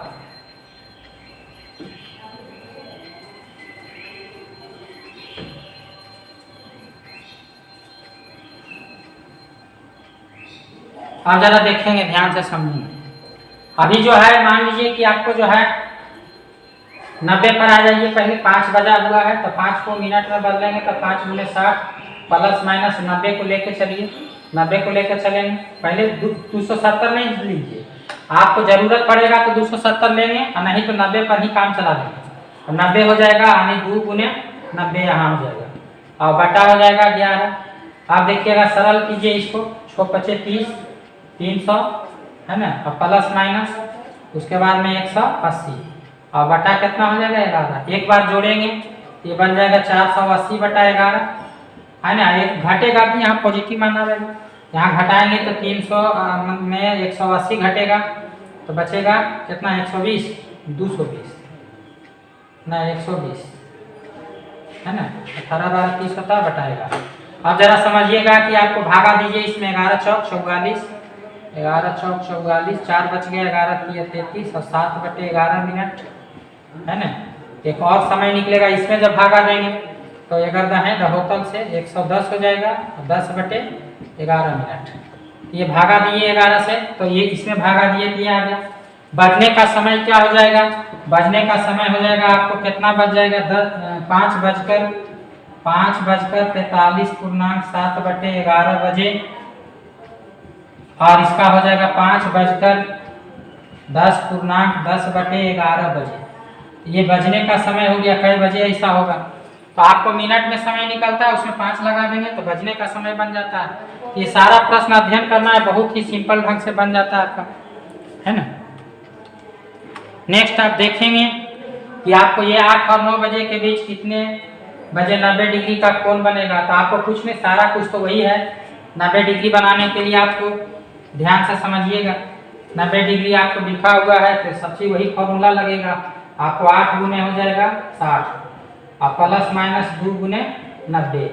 आप जरा देखेंगे, ध्यान से समझेंगे। अभी जो है मान लीजिए कि आपको जो है 90 पर आ जाइए, पहले 5 बजा हुआ है तो 5 को मिनट में बदलेंगे तो 5 गुने 60 प्लस माइनस 90 को लेके चलिए, 90 को लेकर चलेंगे। पहले 270 नहीं लीजिए, आपको जरूरत पड़ेगा तो 270 लेंगे और नहीं तो 90 पर ही काम चला देंगे। 90 हो जाएगा यानी 2 गुने 90 यहाँ हो जाएगा और बटा हो जाएगा 11। आप देखिएगा सरल कीजिए इसको, 6 × 25 30, 300 है ना, और प्लस माइनस उसके बाद में 180 और बटा कितना हो जाएगा 11। एक बार जोड़ेंगे ये बन जाएगा 480 बटा 11 है ना। एक घटेगा भी यहाँ पॉजिटिव माना रहेगा, यहाँ घटाएंगे तो 300 में 180 घटेगा तो बचेगा कितना 120 220 ना 120 है ना। 18 12 30 होता है बटाएगा। अब जरा समझिएगा कि आपको भागा दीजिए इसमें 11 चौक 44, 11 चौक 44, 4 बच गया, 11 × 33 और 7 बटे 11 मिनट है ना। एक और समय निकलेगा इसमें जब भागा देंगे तो 11 है दहोतल से 110 हो जाएगा और 10 बटे 11 मिनट। ये भागा दिए 11 से तो ये इसमें भागा दिए दिया आ गया। बजने का समय क्या हो जाएगा, बजने का समय हो जाएगा आपको कितना बज जाएगा 5:45 बटे 11 बजे और इसका हो जाएगा 5:10 बटे 11 बजे। ये बजने का समय हो गया, कई बजे ऐसा होगा तो आपको मिनट में समय निकलता है उसमें 5 लगा देंगे तो बजने का समय बन जाता है। ये सारा प्रश्न अध्ययन करना है, बहुत ही सिंपल ढंग से बन जाता है आपका है ना। नेक्स्ट आप देखेंगे कि आपको ये 8 और 9 बजे के बीच कितने बजे 90 डिग्री का कोण बनेगा। तो आपको कुछ नहीं, सारा कुछ तो वही है। 90 डिग्री बनाने के लिए आपको ध्यान से समझिएगा, 90 डिग्री आपको लिखा हुआ है तो सबसे वही फॉर्मूला लगेगा। आपको 8 गुने हो जाएगा 60 और प्लस माइनस 2 गुने 90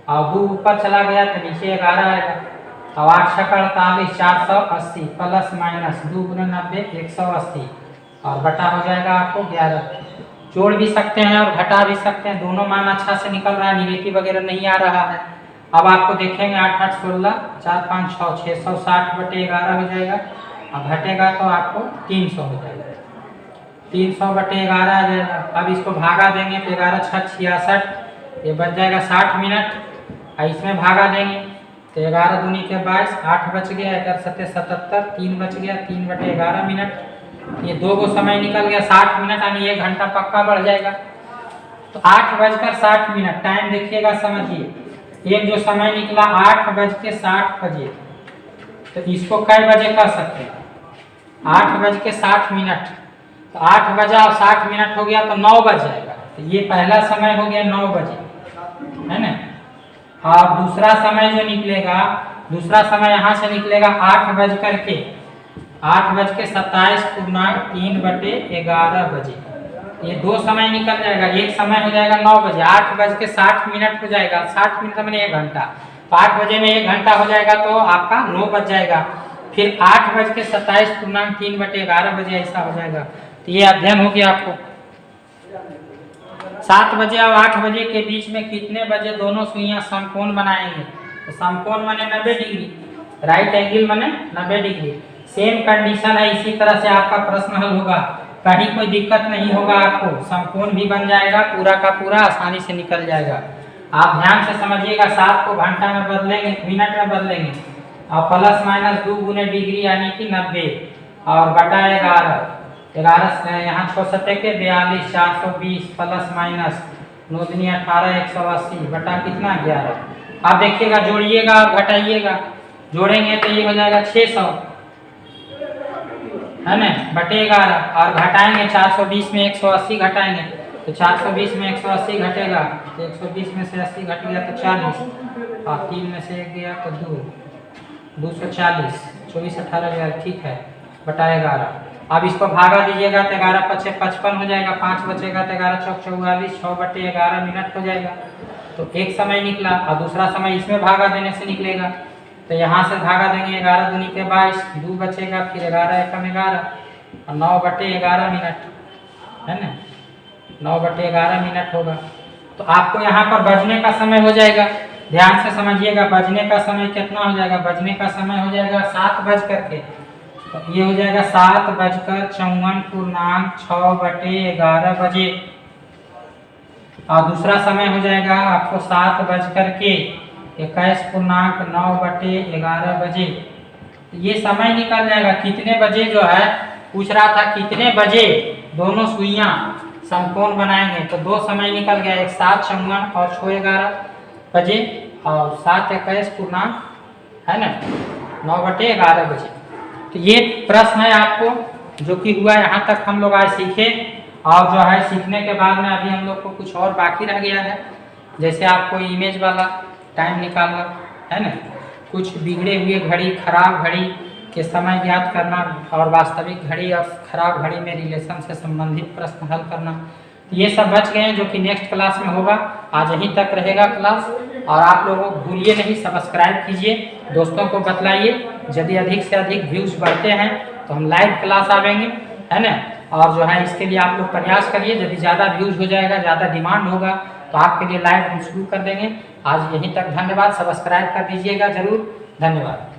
और 2 ऊपर चला गया तो नीचे 11 आएगा और 8 × 48 480 प्लस माइनस 2 गुने 90 180 और बटा हो जाएगा आपको 11। जोड़ भी सकते हैं और घटा भी सकते हैं, दोनों मान अच्छा से निकल रहा है, निगेटिव वगैरह नहीं आ रहा है। अब आपको देखेंगे 8 8 16 4 5 6 660 बटे 11 हो जाएगा और घटेगा तो आपको 300 हो जाएगा, 300 बटे 11 आ जाएगा। अब इसको भागा देंगे तो 11 × 6 = 66, ये बच जाएगा 60 मिनट और इसमें भागा देंगे तो 11 दूनी के 22, 8 बच गया, 11 × 7 = 77, 3 बच गया, 3 बटे 11 मिनट। ये 2 को समय निकल गया 60 मिनट यानी 1 घंटा पक्का बढ़ जाएगा। तो 8:60 टाइम देखिएगा, समझिए एक जो समय निकला 8:60 तो इसको कै बजे कर सकते हैं 8:60। तो 8 बजा और 60 मिनट हो गया तो 9 बज जाएगा। तो ये पहला समय हो गया 9 बजे है ना। और दूसरा समय जो निकलेगा, दूसरा समय यहाँ से निकलेगा 8:27 बटे 11 बजे। ये 2 समय निकल जाएगा, एक समय हो जाएगा 9 बजे, 8:60 हो जाएगा, 60 मिनट मैंने 1 घंटा, तो 8 बजे में 1 घंटा हो जाएगा तो आपका 9 बज जाएगा। फिर 8:27 बटे 11 बजे ऐसा हो जाएगा। तो ये अध्ययन हो गया आपको। 7 बजे और 8 बजे के बीच में कितने बजे दोनों सुइयां समकोण बनाएंगे। तो समकोण माने 90 डिग्री, राइट एंगल माने 90 डिग्री। सेम कंडीशन है, इसी तरह से आपका प्रश्न हल होगा, कहीं कोई दिक्कत नहीं होगा आपको, समकोण भी बन जाएगा, पूरा का पूरा आसानी से निकल जाएगा। आप ध्यान से समझिएगा, 7 को घंटा में बदलेंगे, मिनट में बदलेंगे और प्लस माइनस 2 गुने डिग्री यानी कि 90 और बटा 11 यहाँ 6 सत्ते के 42 420 प्लस माइनस 9 दूनी 18 180 बटा कितना 11। आप देखिएगा, जोड़िएगा और घटाइएगा, जोड़ेंगे तो ये हो जाएगा 600 है ना बटे 11 और घटाएंगे 420 में 180 घटाएंगे तो 420 में 180 घटेगा तो 120 में से 80 घट गया तो 40 और 3 में से 1 गया तो 240, 24 18 गया, ठीक है बटा 11। अब इसको भागा दीजिएगा तो 11 × 5 = 55 हो जाएगा, 5 बचेगा तो 11 × 4 = 44, 6 बटे 11 मिनट हो जाएगा। तो एक समय निकला और दूसरा समय इसमें भागा देने से निकलेगा। तो यहाँ से भागा देंगे 11 दूनी के 22, 2 बचेगा, फिर 11 एकम 11 और 9/11 मिनट, है ना, 9/11 मिनट होगा। तो आपको यहाँ पर बजने का समय हो जाएगा, ध्यान से समझिएगा, बजने का समय कितना हो जाएगा, बजने का समय हो जाएगा 7 बज करके, तो ये हो जाएगा 7:54.6/11 बजे। और दूसरा समय हो जाएगा आपको 7:21.9/11 बजे। ये समय निकल जाएगा कितने बजे, जो है पूछ रहा था कितने बजे दोनों सुइयां समकोण बनाएंगे, तो 2 समय निकल गया, एक 7:54 और 6:11 बजे और 7:21 है ना 9/11 बजे। तो ये प्रश्न है आपको जो कि हुआ, यहाँ तक हम लोग आज सीखे। और जो है सीखने के बाद में अभी हम लोग को कुछ और बाकी रह गया है, जैसे आपको इमेज वाला टाइम निकालना है ना, कुछ बिगड़े हुए घड़ी, खराब घड़ी के समय ज्ञात करना और वास्तविक घड़ी और खराब घड़ी में रिलेशन से संबंधित प्रश्न हल करना। ये सब बच गए हैं जो कि नेक्स्ट क्लास में होगा। आज यहीं तक रहेगा क्लास, और आप लोगों को भूलिए नहीं, सब्सक्राइब कीजिए, दोस्तों को बतलाइए। यदि अधिक से अधिक व्यूज बढ़ते हैं तो हम लाइव क्लास आवेंगे, है ना। और जो है इसके लिए आप लोग प्रयास करिए, यदि ज़्यादा व्यूज हो जाएगा, ज़्यादा डिमांड होगा तो आपके लिए लाइव हम शुरू कर देंगे। आज यहीं तक, धन्यवाद। सब्सक्राइब कर दीजिएगा जरूर, धन्यवाद।